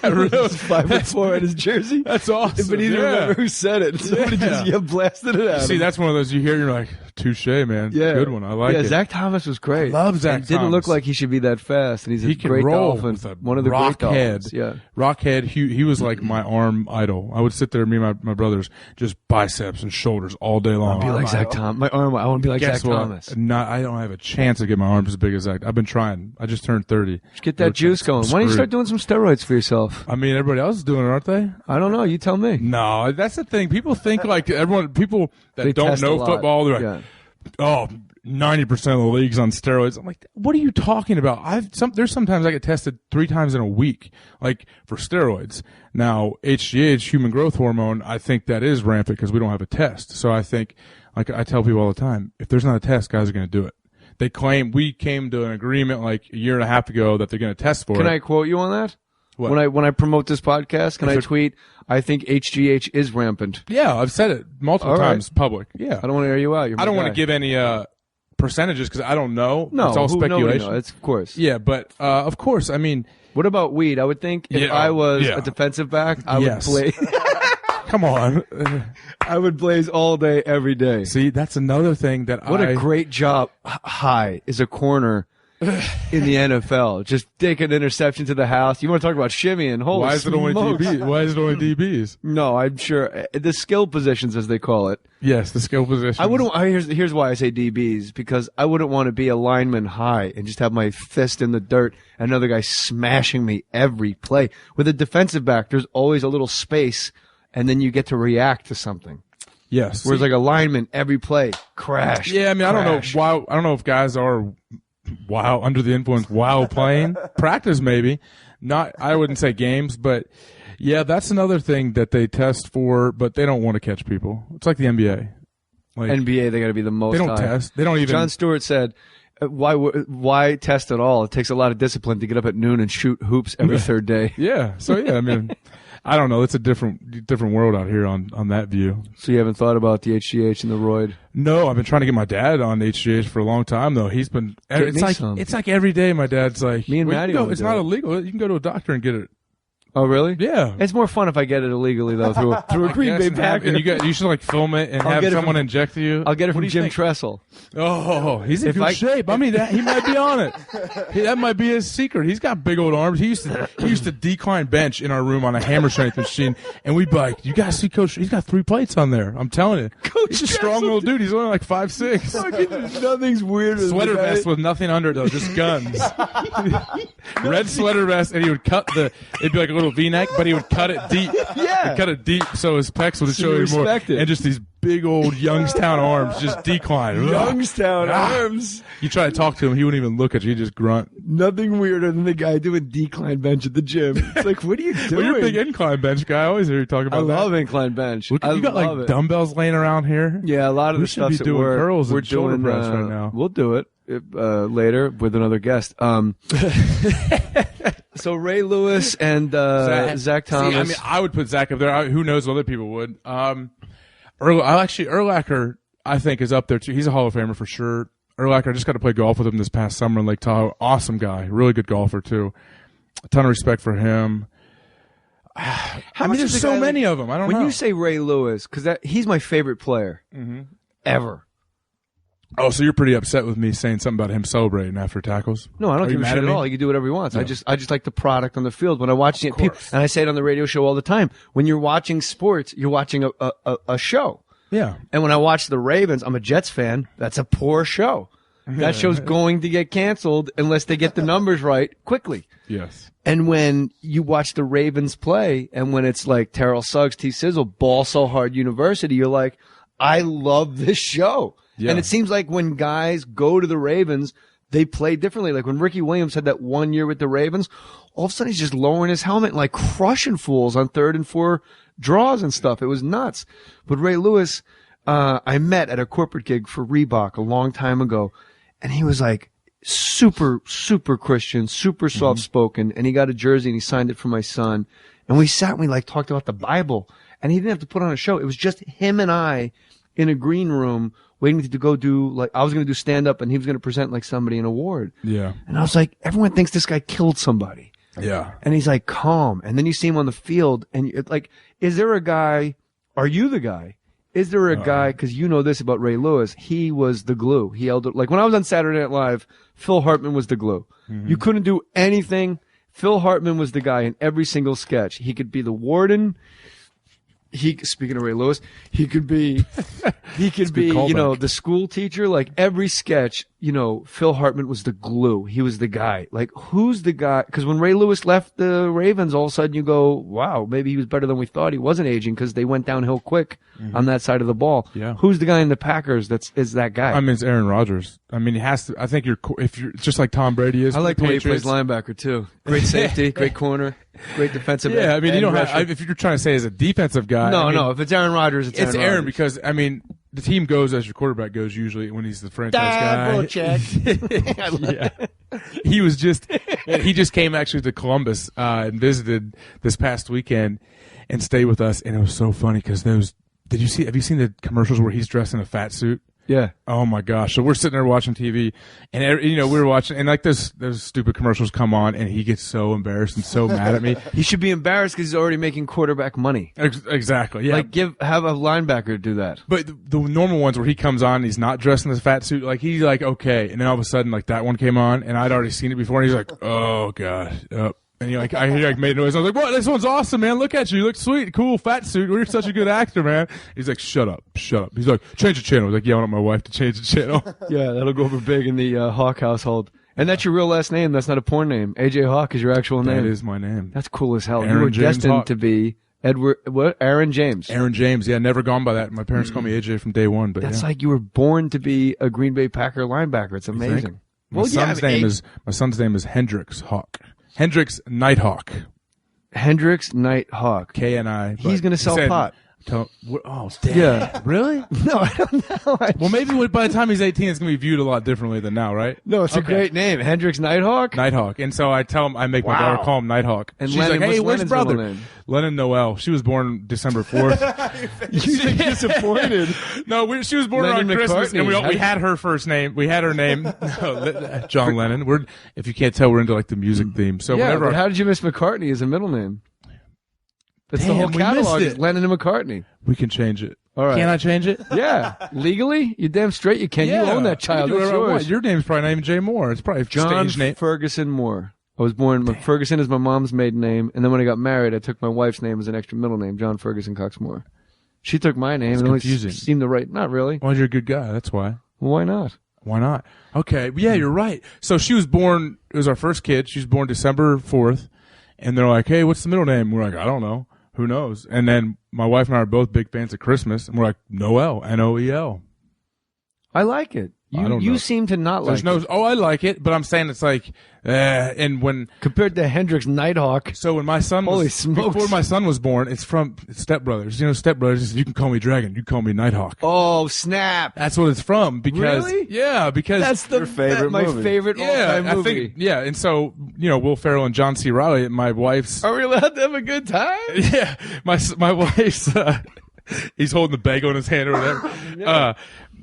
Really?
5'4" in his jersey.
That's awesome.
But he didn't remember who said it. Somebody just blasted it out.
See, that's one of those you hear, you're like, touche, man.
Yeah.
Good one. I like it.
Zach Thomas was great.
I love Zach
Thomas. Didn't look like he should be that fast, and he's a great dolphin. One of the great dolphins. Yeah.
Rockhead, he was like my arm idol. I would sit there, me and my brothers, just biceps and shoulders all day long.
I want to be like Zach Thomas. My arm, I want to be like Zach Thomas.
I don't have a chance to get my arms as big as Zach. I've been trying. I just turned 30.
Just get that juice going. Why don't you start doing some steroids for yourself?
I mean, everybody else is doing it, aren't they?
I don't know. You tell me.
No, that's the thing. People think like people that don't know football, they're like, oh, 90% of the league's on steroids. I'm like, what are you talking about? There's sometimes I get tested 3 times in a week, like for steroids. Now, HGH, human growth hormone, I think that is rampant because we don't have a test. So I think, like I tell people all the time, if there's not a test, guys are going to do it. They claim we came to an agreement like a year and a half ago that they're going to test for it.
Can I quote you on that?
What?
When I promote this podcast, can I tweet, I think HGH is rampant?
Yeah, I've said it multiple times public. Yeah.
I don't want to air you out.
I don't want to give any percentages because I don't know.
No,
it's all speculation.
It's of course.
Yeah, but of course, I mean,
what about weed? I would think if I was a defensive back, I would blaze.
Come on,
I would blaze all day, every day.
See, that's another thing that
What a great job high is a corner in the NFL. Just take an interception to the house. You want to talk about shimmying? Holy
Why is it only
smokes.
DBs? Why is it only DBs?
No, I'm sure the skill positions, as they call it.
Yes, the skill positions.
I wouldn't. Here's why I say DBs, because I wouldn't want to be a lineman high and just have my fist in the dirt and another guy smashing me every play. With a defensive back, there's always a little space, and then you get to react to something.
Yes.
Whereas like a lineman, every play, crash.
Yeah, I mean,
crash.
I don't know if guys are under the influence while playing. Practice maybe. Not, I wouldn't say games, but yeah, that's another thing that they test for, but they don't want to catch people. It's like the NBA. Like,
NBA, they got to be the most.
They don't
high.
test. They don't even.
John Stewart said, "Why test at all? It takes a lot of discipline to get up at noon and shoot hoops every third day."
Yeah. So yeah, I mean, I don't know. It's a different world out here on that view.
So you haven't thought about the HGH and the roid?
No, I've been trying to get my dad on HGH for a long time though. He's been. It's like every day. My dad's like,
me and Maddie.
It's not illegal. You can go to a doctor and get it.
Oh, really?
Yeah.
It's more fun if I get it illegally, though, through a Green Bay Packer.
And you should like film it and have someone inject you.
I'll get it from Jim Tressel.
Oh, he's in good shape. I mean, he might be on it. That might be his secret. He's got big old arms. He used to decline bench in our room on a hammer strength machine, and we'd be like, "You guys see Coach? He's got 3 plates on there. I'm telling you, he's a strong little dude. He's only like 5'6".
Nothing's weirder.
Sweater vest with nothing under it though, just guns. Red sweater vest, and he would cut it'd be like a little V-neck, but he would cut it deep.
Yeah.
He'd cut it deep so his pecs would show you more. And just these big old Youngstown arms just decline.
Youngstown arms.
You try to talk to him, he wouldn't even look at you. He'd just grunt.
Nothing weirder than the guy doing decline bench at the gym. It's like, what are you doing?
Well, you're a big incline bench guy. I always hear you talk about that.
I love incline bench.
You got like dumbbells laying around here.
Yeah, a lot of the stuff that
doing curls
we're
and shoulder
doing
press right now.
We'll do it later with another guest. So Ray Lewis and Zach Thomas.
See, I mean, I would put Zach up there. Who knows what other people would. Urlacher, I think, is up there too. He's a Hall of Famer for sure. Urlacher, I just got to play golf with him this past summer in Lake Tahoe. Awesome guy, really good golfer too. A ton of respect for him. I mean, there's so many of them. I don't know.
When you say Ray Lewis, because he's my favorite player ever.
Oh, so you're pretty upset with me saying something about him celebrating after tackles?
No, I don't give a shit at all. He can do whatever he wants. No. I just like the product on the field. When I watch it, and I say it on the radio show all the time, when you're watching sports, you're watching a show.
Yeah.
And when I watch the Ravens, I'm a Jets fan. That's a poor show. That show's going to get canceled unless they get the numbers right quickly.
Yes.
And when you watch the Ravens play, and when it's like Terrell Suggs, T. Sizzle, Ball So Hard University, you're like, I love this show. Yeah. And it seems like when guys go to the Ravens, they play differently. Like when Ricky Williams had that 1 year with the Ravens, all of a sudden he's just lowering his helmet and like crushing fools on 3rd and 4 draws and stuff. It was nuts. But Ray Lewis, I met at a corporate gig for Reebok a long time ago, and he was like super, super Christian, super soft-spoken, and he got a jersey and he signed it for my son. And we sat and we like talked about the Bible, and he didn't have to put on a show. It was just him and I in a green room waiting to go do, like, I was going to do stand up and he was going to present like somebody an award.
Yeah.
And I was like, everyone thinks this guy killed somebody.
Yeah.
And he's like calm. And then you see him on the field and it's like, is there a guy, are you the guy? Is there a guy, because you know this about Ray Lewis, he was the glue. He held it, like when I was on Saturday Night Live, Phil Hartman was the glue. Mm-hmm. You couldn't do anything. Phil Hartman was the guy in every single sketch. He could be the warden. Speaking of Ray Lewis, he could be, you know, the school teacher. Like every sketch, you know, Phil Hartman was the glue. He was the guy. Like, who's the guy? Because when Ray Lewis left the Ravens, all of a sudden you go, wow, maybe he was better than we thought. He wasn't aging because they went downhill quick on that side of the ball.
Yeah.
Who's the guy in the Packers is that guy?
I mean, it's Aaron Rodgers. I mean, he has to. I think if you're just like Tom Brady is.
I like the way he plays linebacker too. Great safety, great corner, great defensive.
Yeah, I mean, you don't have. If you're trying to say as a defensive guy,
no. If it's Aaron Rodgers, it's Aaron Rodgers.
because I mean, the team goes as your quarterback goes usually when he's the franchise guy.
Double check.
Yeah. He just came actually to Columbus and visited this past weekend and stayed with us, and it was so funny because have you seen the commercials where he's dressed in a fat suit?
Yeah.
Oh my gosh. So we're sitting there watching TV and you know, we were watching and like those stupid commercials come on and he gets so embarrassed and so mad at me.
He should be embarrassed because he's already making quarterback money.
Exactly. Yeah.
Like have a linebacker do that.
But the normal ones where he comes on and he's not dressed in this fat suit, like he's like, okay. And then all of a sudden like that one came on and I'd already seen it before and he's like, oh God. And he like, I hear like made noise. I was like, "What? This one's awesome, man! Look at you! You look sweet, cool, fat suit. You're such a good actor, man." He's like, "Shut up." He's like, "Change the channel." I was like, "Yeah, I want my wife to change the channel."
Yeah, that'll go over big in the Hawk household. And that's your real last name. That's not a porn name. AJ Hawk is your actual name.
That is my name.
That's cool as hell.
Aaron
You were
James
destined
Hawk.
to be Aaron James.
Aaron James. Yeah, never gone by that. My parents call me AJ from day one. But
that's
yeah.
like you were born to be a Green Bay Packer linebacker. It's amazing.
My son's name is Hendrix Hawk. Hendrix Nighthawk.
Hendrix Nighthawk.
K-N-I.
He's going to sell pot.
Oh, damn.
Yeah.
Really?
No, I don't know.
Well, maybe by the time he's 18, it's going to be viewed a lot differently than now, right?
No, it's a great name. Hendrix Nighthawk?
Nighthawk. And so I make my daughter call him Nighthawk.
And
she's
Lennon,
like, hey, where's
Lennon's
brother?
name?
Lennon Noel. She was born December 4th.
You're disappointed.
No, she was born
Lennon
on Christmas,
McCartney.
and we had her first name. We had her name, John Lennon. If you can't tell, we're into like the music theme. So
yeah,
whenever
but how did you miss McCartney as a middle name? It's the whole
we
catalog.
missed
It's Lennon and McCartney.
We can change it.
All right.
Can I change it?
Yeah. Legally? You're damn straight you can.
Yeah.
You own that child.
You can do
It's
whatever I
yours.
want. Your name's probably not even Jay Mohr. It's probably
John
stage name.
Ferguson Mohr. I was born, Ferguson is my mom's maiden name, and then when I got married, I took my wife's name as an extra middle name, John Ferguson Cox Mohr. She took my name and
confusing.
only seemed to write, not really.
Well, you're a good guy. That's why.
Well, why not?
Why not? Okay. Yeah, you're right. So she was born, it was our first kid. She was born December 4th, and they're like, hey, what's the middle name? We're like, I don't know. Who knows? And then my wife and I are both big fans of Christmas, and we're like, Noel, N-O-E-L.
I like it. You seem to not like it.
Oh, I like it, but I'm saying it's like, and when
compared to Hendrix Nighthawk.
So when my son before my son was born, it's Step Brothers. You know, Step Brothers. You can call me Dragon. You can call me Nighthawk.
Oh, snap!
That's what it's from. Because
really?
Yeah, because
that's
your favorite movie.
My favorite all-time movie.
I think, yeah, and so Will Ferrell and John C. Reilly, my wife's.
Are we allowed to have a good time?
Yeah, my wife's. He's holding the bagel in his hand or whatever. Yeah.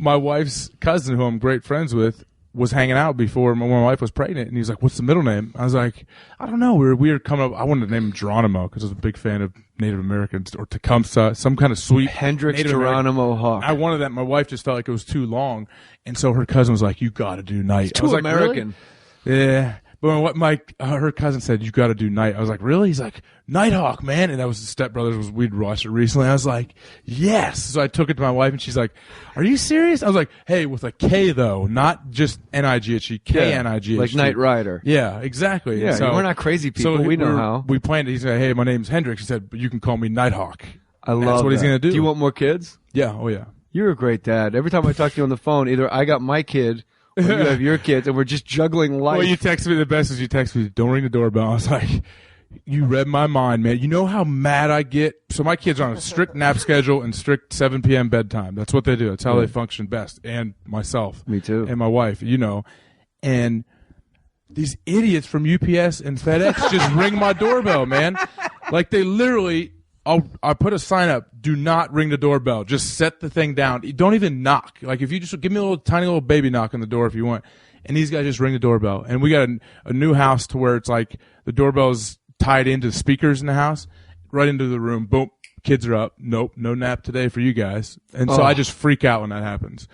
My wife's cousin, who I'm great friends with, was hanging out before when my wife was pregnant, and he's like, "What's the middle name?" I was like, "I don't know." We were coming up. I wanted to name him Geronimo because I was a big fan of Native Americans, or Tecumseh, some kind of sweet
Hendrix
Native
Geronimo Hawk.
I wanted that. My wife just felt like it was too long, and so her cousin was like, "You got to do Night."
It's too American.
Really? Yeah. But her cousin said, you got to do Night. I was like, really? He's like, Nighthawk, man. And that was the Step Brothers. We'd watched it recently. I was like, yes. So I took it to my wife, and she's like, are you serious? I was like, hey, with a K, though, not just N-I-G-H-E, K-N-I-G-H-E.
Like Knight Rider.
Yeah, exactly.
Yeah,
so,
we're not crazy people. We know how.
We planned it. He said, hey, my name's Hendrix. He said, but you can call me Nighthawk.
I love
That's what he's going to do.
Do you want more kids?
Yeah. Oh, yeah.
You're a great dad. Every time I talk to you on the phone, either I got my kid or you have your kids, and we're just juggling life.
Well, you text me, the best is you text me, don't ring the doorbell. I was like, you read my mind, man. You know how mad I get? So my kids are on a strict nap schedule and strict 7 p.m. bedtime. That's what they do. That's how they function best. And myself.
Me too.
And my wife, And these idiots from UPS and FedEx just ring my doorbell, man. Like they literally, I put a sign up, do not ring the doorbell. Just set the thing down. Don't even knock. Like if you just give me a tiny little baby knock on the door if you want. And these guys just ring the doorbell. And we got a new house to where it's like the doorbell's tied into the speakers in the house, right into the room. Boom. Kids are up. Nope. No nap today for you guys. And so I just freak out when that happens.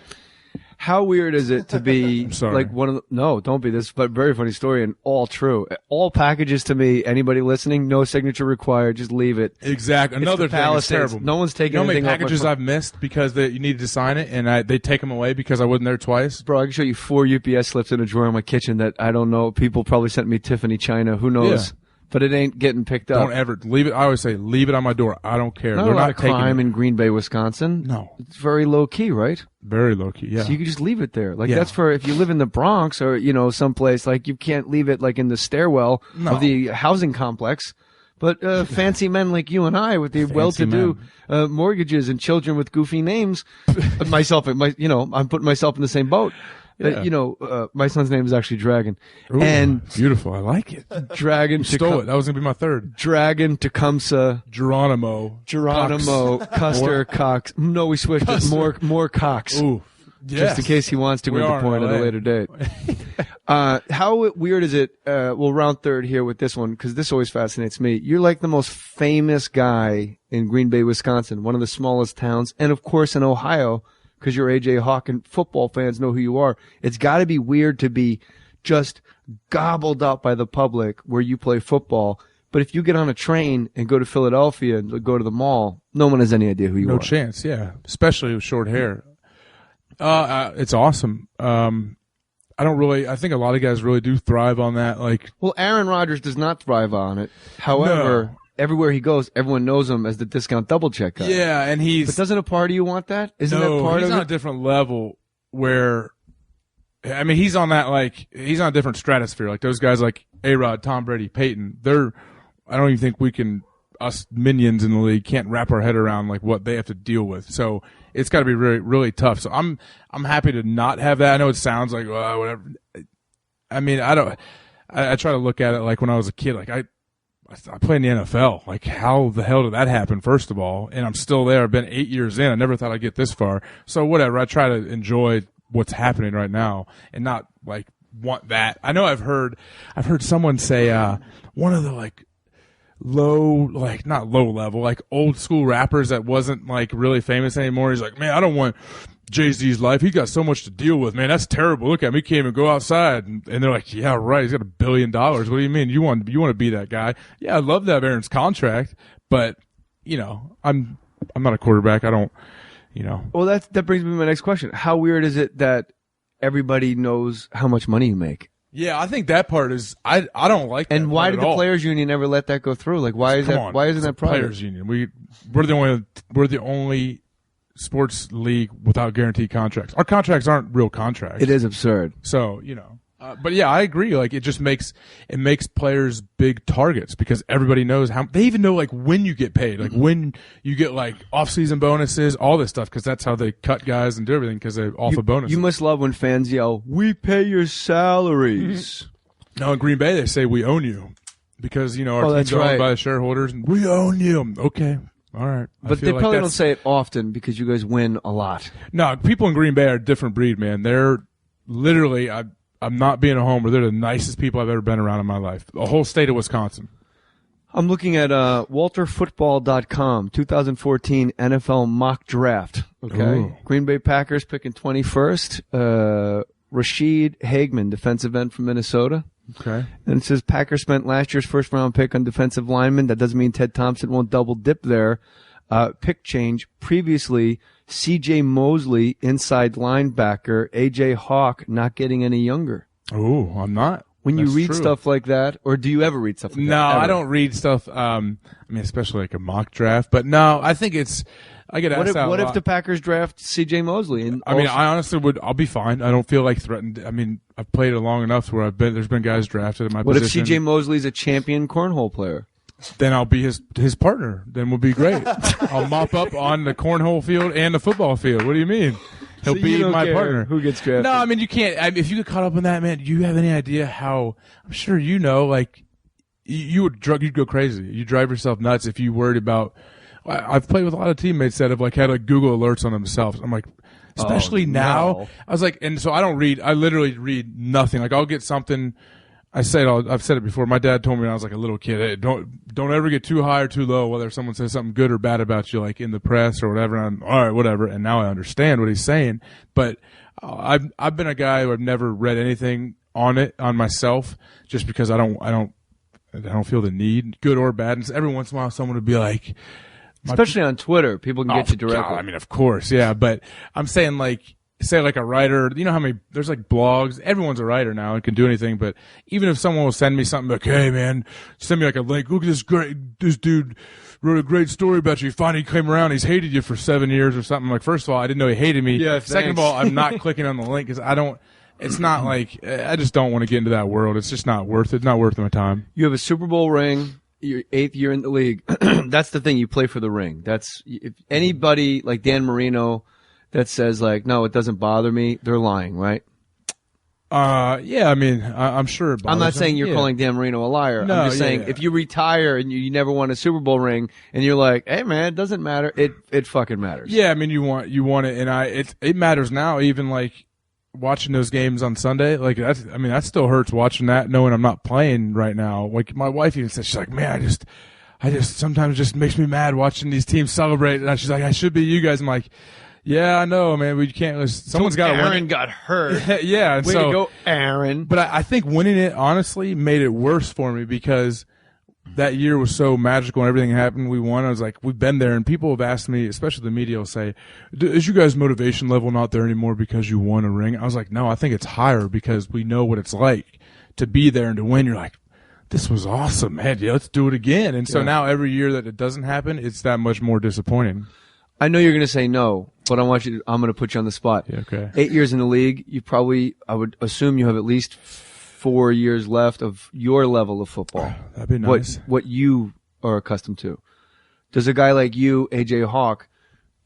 How weird is it to be like one of the, no, don't be this, but very funny story and all true. All packages to me, anybody listening, no signature required, just leave it.
Exactly. Another thing is terrible.
No one's taking
anything.
How
many packages I've missed because you needed to sign it and they take them away because I wasn't there twice?
Bro, I can show you 4 UPS slips in a drawer in my kitchen that I don't know. People probably sent me Tiffany China. Who knows? Yeah. But it ain't getting picked up.
Don't ever leave it. I always say leave it on my door. I don't care.
They're not taking crime in Green Bay, Wisconsin.
No,
it's very low key, right?
Very low key. Yeah.
So you can just leave it there. Like that's for if you live in the Bronx or someplace like you can't leave it like in the stairwell of the housing complex. But fancy men like you and I with the well-to-do mortgages and children with goofy names, I'm putting myself in the same boat. Yeah. My son's name is actually Dragon.
Ooh,
and
beautiful. I like it.
Dragon.
Stole it. That was going to be my third.
Dragon, Tecumseh.
Geronimo.
Custer, Cox. No, we switched it. More Cox.
Ooh. Yes.
Just in case he wants to go into point at a later date. How weird is it? We'll round third here with this one because this always fascinates me. You're like the most famous guy in Green Bay, Wisconsin, one of the smallest towns, and of course in Ohio, because you're AJ Hawk and football fans know who you are. It's got to be weird to be just gobbled up by the public where you play football. But if you get on a train and go to Philadelphia and go to the mall, no one has any idea who you are.
No chance, yeah. Especially with short hair. It's awesome. I think a lot of guys really do thrive on that.
Well, Aaron Rodgers does not thrive on it. However, everywhere he goes, everyone knows him as the discount double check guy.
Yeah, and
But doesn't a part of you want that? Isn't that part of it?
He's on a different level where, I mean, he's on a different stratosphere. Like those guys like A-Rod, Tom Brady, Peyton, I don't even think us minions in the league can't wrap our head around like what they have to deal with. So it's got to be really, really tough. So I'm happy to not have that. I know it sounds like, well, whatever. I mean, I try to look at it like when I was a kid, like I played in the NFL. Like, how the hell did that happen, first of all? And I'm still there. I've been 8 years in. I never thought I'd get this far. So whatever. I try to enjoy what's happening right now and not, like, want that. I know I've heard someone say one of the, like, not low level, like, old school rappers that wasn't, like, really famous anymore. He's like, man, I don't want Jay-Z's life. He got so much to deal with, man. That's terrible. Look at him. He can't even go outside. And they're like, yeah, right. He's got $1 billion. What do you mean? You want to be that guy? Yeah, I'd love to have Aaron's contract, but I'm not a quarterback. I don't,
Well, that brings me to my next question. How weird is it that everybody knows how much money you make?
Yeah, I think that part is I don't like that.
And why did the players union never let that go through? Like, why isn't that private?
Players union. We're the only sports league without guaranteed contracts. Our contracts aren't real contracts.
It is absurd.
So, but yeah, I agree. Like, it makes players big targets because everybody knows they even know, like, when you get paid, like when you get, like, off-season bonuses, all this stuff, because that's how they cut guys and do everything, because they offer bonuses.
You must love when fans yell, "We pay your salaries."
No, in Green Bay, they say, "We own you," because, our team's owned by the shareholders, and we own you. Okay. All right.
But they probably don't say it often because you guys win a lot.
No, people in Green Bay are a different breed, man. They're literally, I'm not being a homer, they're the nicest people I've ever been around in my life. The whole state of Wisconsin.
I'm looking at WalterFootball.com, 2014 NFL mock draft. Okay.
Ooh.
Green Bay Packers picking 21st. Rashid Hageman, defensive end from Minnesota.
Okay.
And it says Packers spent last year's first-round pick on defensive lineman. That doesn't mean Ted Thompson won't double dip there. Pick change. Previously, C.J. Mosley, inside linebacker. A.J. Hawk not getting any younger.
Oh, I'm not.
When you read stuff like that, or do you ever read stuff like that?
No,
Ever?
I don't read stuff, especially like a mock draft. But no, I think I get asked
What if the Packers draft C.J. Mosley?
I honestly I'll be fine. I don't feel like threatened. I mean, I've played it long enough where there's been guys drafted in my position.
What if C.J. Mosley's a champion cornhole player?
Then I'll be his partner. Then we'll be great. I'll mop up on the cornhole field and the football field. What do you mean? He'll be my partner.
Who gets drafted?
No, I mean, you can't. If you get caught up in that, man, do you have any idea how? I'm sure like you'd go crazy. You drive yourself nuts if you worried about. I've played with a lot of teammates that have like had like Google alerts on themselves. I'm like, especially now. I was like, and so I don't read. I literally read nothing. Like I'll get something. I've said it before. My dad told me when I was like a little kid, hey, don't ever get too high or too low, whether someone says something good or bad about you, like in the press or whatever. And I'm, all right, whatever. And now I understand what he's saying. But I've been a guy who I've never read anything on myself, just because I don't feel the need, good or bad. And every once in a while, someone would be like,
especially on Twitter, people can get you directly.
God, I mean, of course, yeah. But I'm saying say like a writer, you know how many, there's like blogs, everyone's a writer now and can do anything, but even if someone will send me something like, hey man, send me like a link, look at this dude wrote a great story about you, he finally came around, he's hated you for 7 years or something. I'm like, first of all, I didn't know he hated me.
Yeah,
second of all, I'm not clicking on the link because it's not like, I just don't want to get into that world. It's just not worth it. Not worth my time.
You have a Super Bowl ring, your 8th year in the league. That's the thing, you play for the ring. That's, if anybody like Dan Marino that says like, no, it doesn't bother me, they're lying, right?
Yeah, I mean, I'm sure it bothers
I'm not saying
him.
you're calling Dan Marino a liar.
No,
I'm just saying if you retire and you never won a Super Bowl ring and you're like, hey man, it doesn't matter, it fucking matters.
Yeah, I mean, you want it, and it matters now, even like watching those games on Sunday. Like that still hurts watching that, knowing I'm not playing right now. Like my wife even said, she's like, man, I just sometimes just makes me mad watching these teams celebrate. And she's like, I should be you guys. I'm like, yeah, I know, man. We can't. Someone's got to win.
Aaron got hurt.
Yeah, and
way to go, Aaron.
But I think winning it honestly made it worse for me because that year was so magical and everything happened. We won. I was like, we've been there, and people have asked me, especially the media, will say, "Is you guys' motivation level not there anymore because you won a ring?" I was like, no, I think it's higher because we know what it's like to be there and to win. You're like, this was awesome, man. Yeah, let's do it again. And so now every year that it doesn't happen, it's that much more disappointing.
I know you're going to say no, but I'm going to put you on the spot.
Yeah, okay.
8 years in the league, I would assume you have at least 4 years left of your level of football.
That'd be nice.
What you are accustomed to. Does a guy like you, AJ Hawk,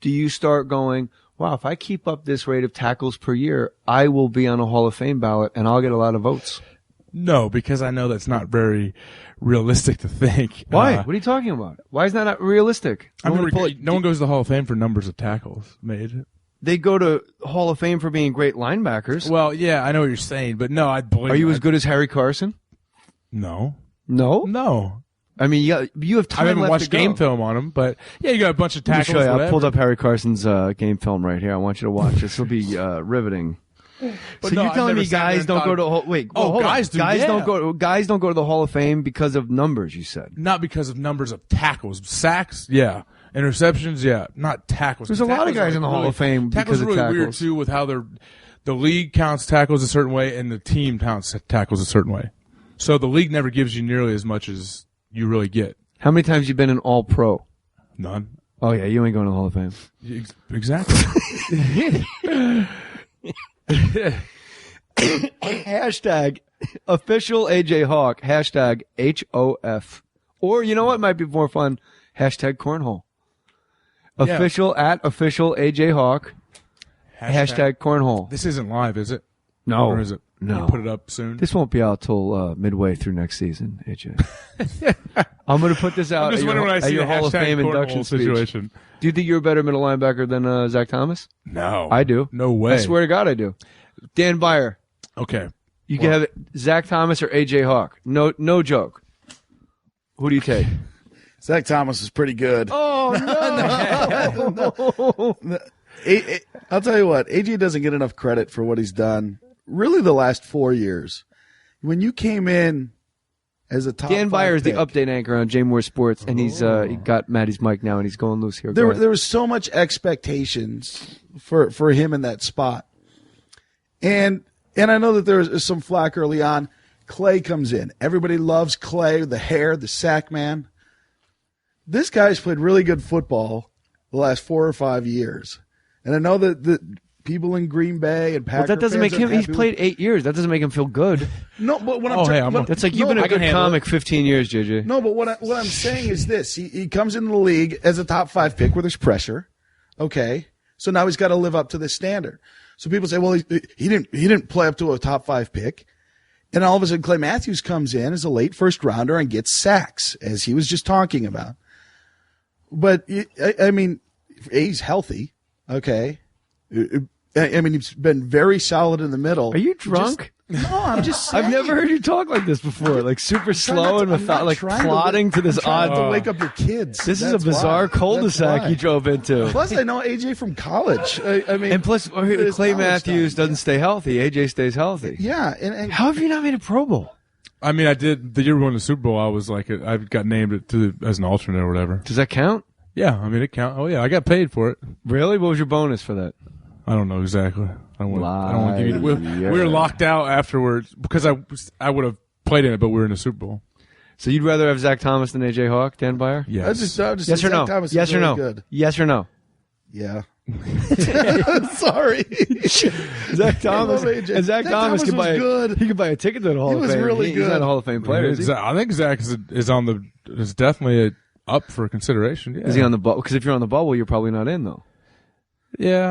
do you start going, wow, if I keep up this rate of tackles per year, I will be on a Hall of Fame ballot and I'll get a lot of votes?
No, because I know that's not very realistic to think.
Why? What are you talking about? Why is that not realistic?
No one goes to the Hall of Fame for numbers of tackles made.
They go to Hall of Fame for being great linebackers.
Well, yeah, I know what you're saying, but no, I believe.
Are you as good as Harry Carson?
No.
No?
No.
I mean, you have time.
I haven't
left
watched
to go.
game film on him, but yeah, you got a bunch of tackles.
Let me show you. I pulled up Harry Carson's game film right here. I want you to watch. This will be riveting.
But
so
no,
you're telling me guys don't go to guys don't go to the Hall of Fame because of numbers? You said
not because of numbers of tackles, sacks, yeah, interceptions, yeah, not tackles.
There's a lot of guys in the Hall of Fame because of tackles.
Tackles are really weird too, with how the league counts tackles a certain way and the team counts tackles a certain way. So the league never gives you nearly as much as you really get.
How many times you been an All Pro?
None.
Oh yeah, you ain't going to the Hall of Fame.
Exactly.
Hashtag official AJ Hawk. Hashtag HOF. Or you know what might be more fun? Hashtag cornhole.
Yeah.
Official AJ Hawk. Hashtag cornhole.
This isn't live, is it?
No.
Or is it?
No.
You put it up soon?
This won't be out till midway through next season, AJ. I'm going to put this out at your Hall of Fame induction
situation.
Speech. Do you think you're a better middle linebacker than Zach Thomas?
No.
I do.
No way.
I swear to God I do. Dan Byer.
Okay.
You can have it, Zach Thomas or AJ Hawk. No joke. Who do you take?
Zach Thomas is pretty good.
Oh, no.
I'll tell you what. AJ doesn't get enough credit for what he's done really the last 4 years. When you came in as a top
Dan Byer is the
pick,
update anchor on J Mohr Sports, and he got Maddie's mic now, and he's going loose here.
There was so much expectations for him in that spot. And I know that there was some flack early on. Clay comes in. Everybody loves Clay, the hair, the sack man. This guy's played really good football the last 4 or 5 years. And I know that the people in Green Bay and Packers.
Well, that doesn't make him. He's played 8 years. That doesn't make him feel good.
No, but when
that's like you've been a good comic 15 years, JJ.
No, but what I'm saying is this: he comes into the league as a top 5 pick where there's pressure. Okay, so now he's got to live up to this standard. So people say, well, he didn't play up to a top 5 pick, And all of a sudden, Clay Matthews comes in as a late first rounder and gets sacks, as he was just talking about. But, I mean, he's healthy. Okay. I mean, he's been very solid in the middle.
Are you drunk?
No, I'm just saying.
I've never heard you talk like this before. Like super slow and like plodding to this odd.
To wake up your kids.
This is a bizarre cul-de-sac you drove into.
Plus, I know AJ from college. I mean,
and plus, Clay Matthews doesn't stay healthy. AJ stays healthy.
Yeah. And
how have you not made a Pro Bowl?
I mean, I did the year we won the Super Bowl. I was like, I got named as an alternate or whatever.
Does that count?
Yeah, I mean, it counts. Oh yeah, I got paid for it.
Really? What was your bonus for that?
I don't know exactly. I don't want to give you. We were locked out afterwards because I would have played in it, but we were in the Super Bowl.
So you'd rather have Zach Thomas than AJ Hawk, Dan Byer?
Yes.
Yes or no?
Yes or no?
Good.
Yes or no?
Yeah. Sorry.
Zach Thomas. And Zach Thomas could buy.
Good.
He could buy a ticket to the Hall of Fame.
He was really good.
He's not a Hall of Fame player.
I think Zach is definitely up for consideration. Yeah.
Is he on the bubble? Because if you're on the bubble, you're probably not in though.
Yeah.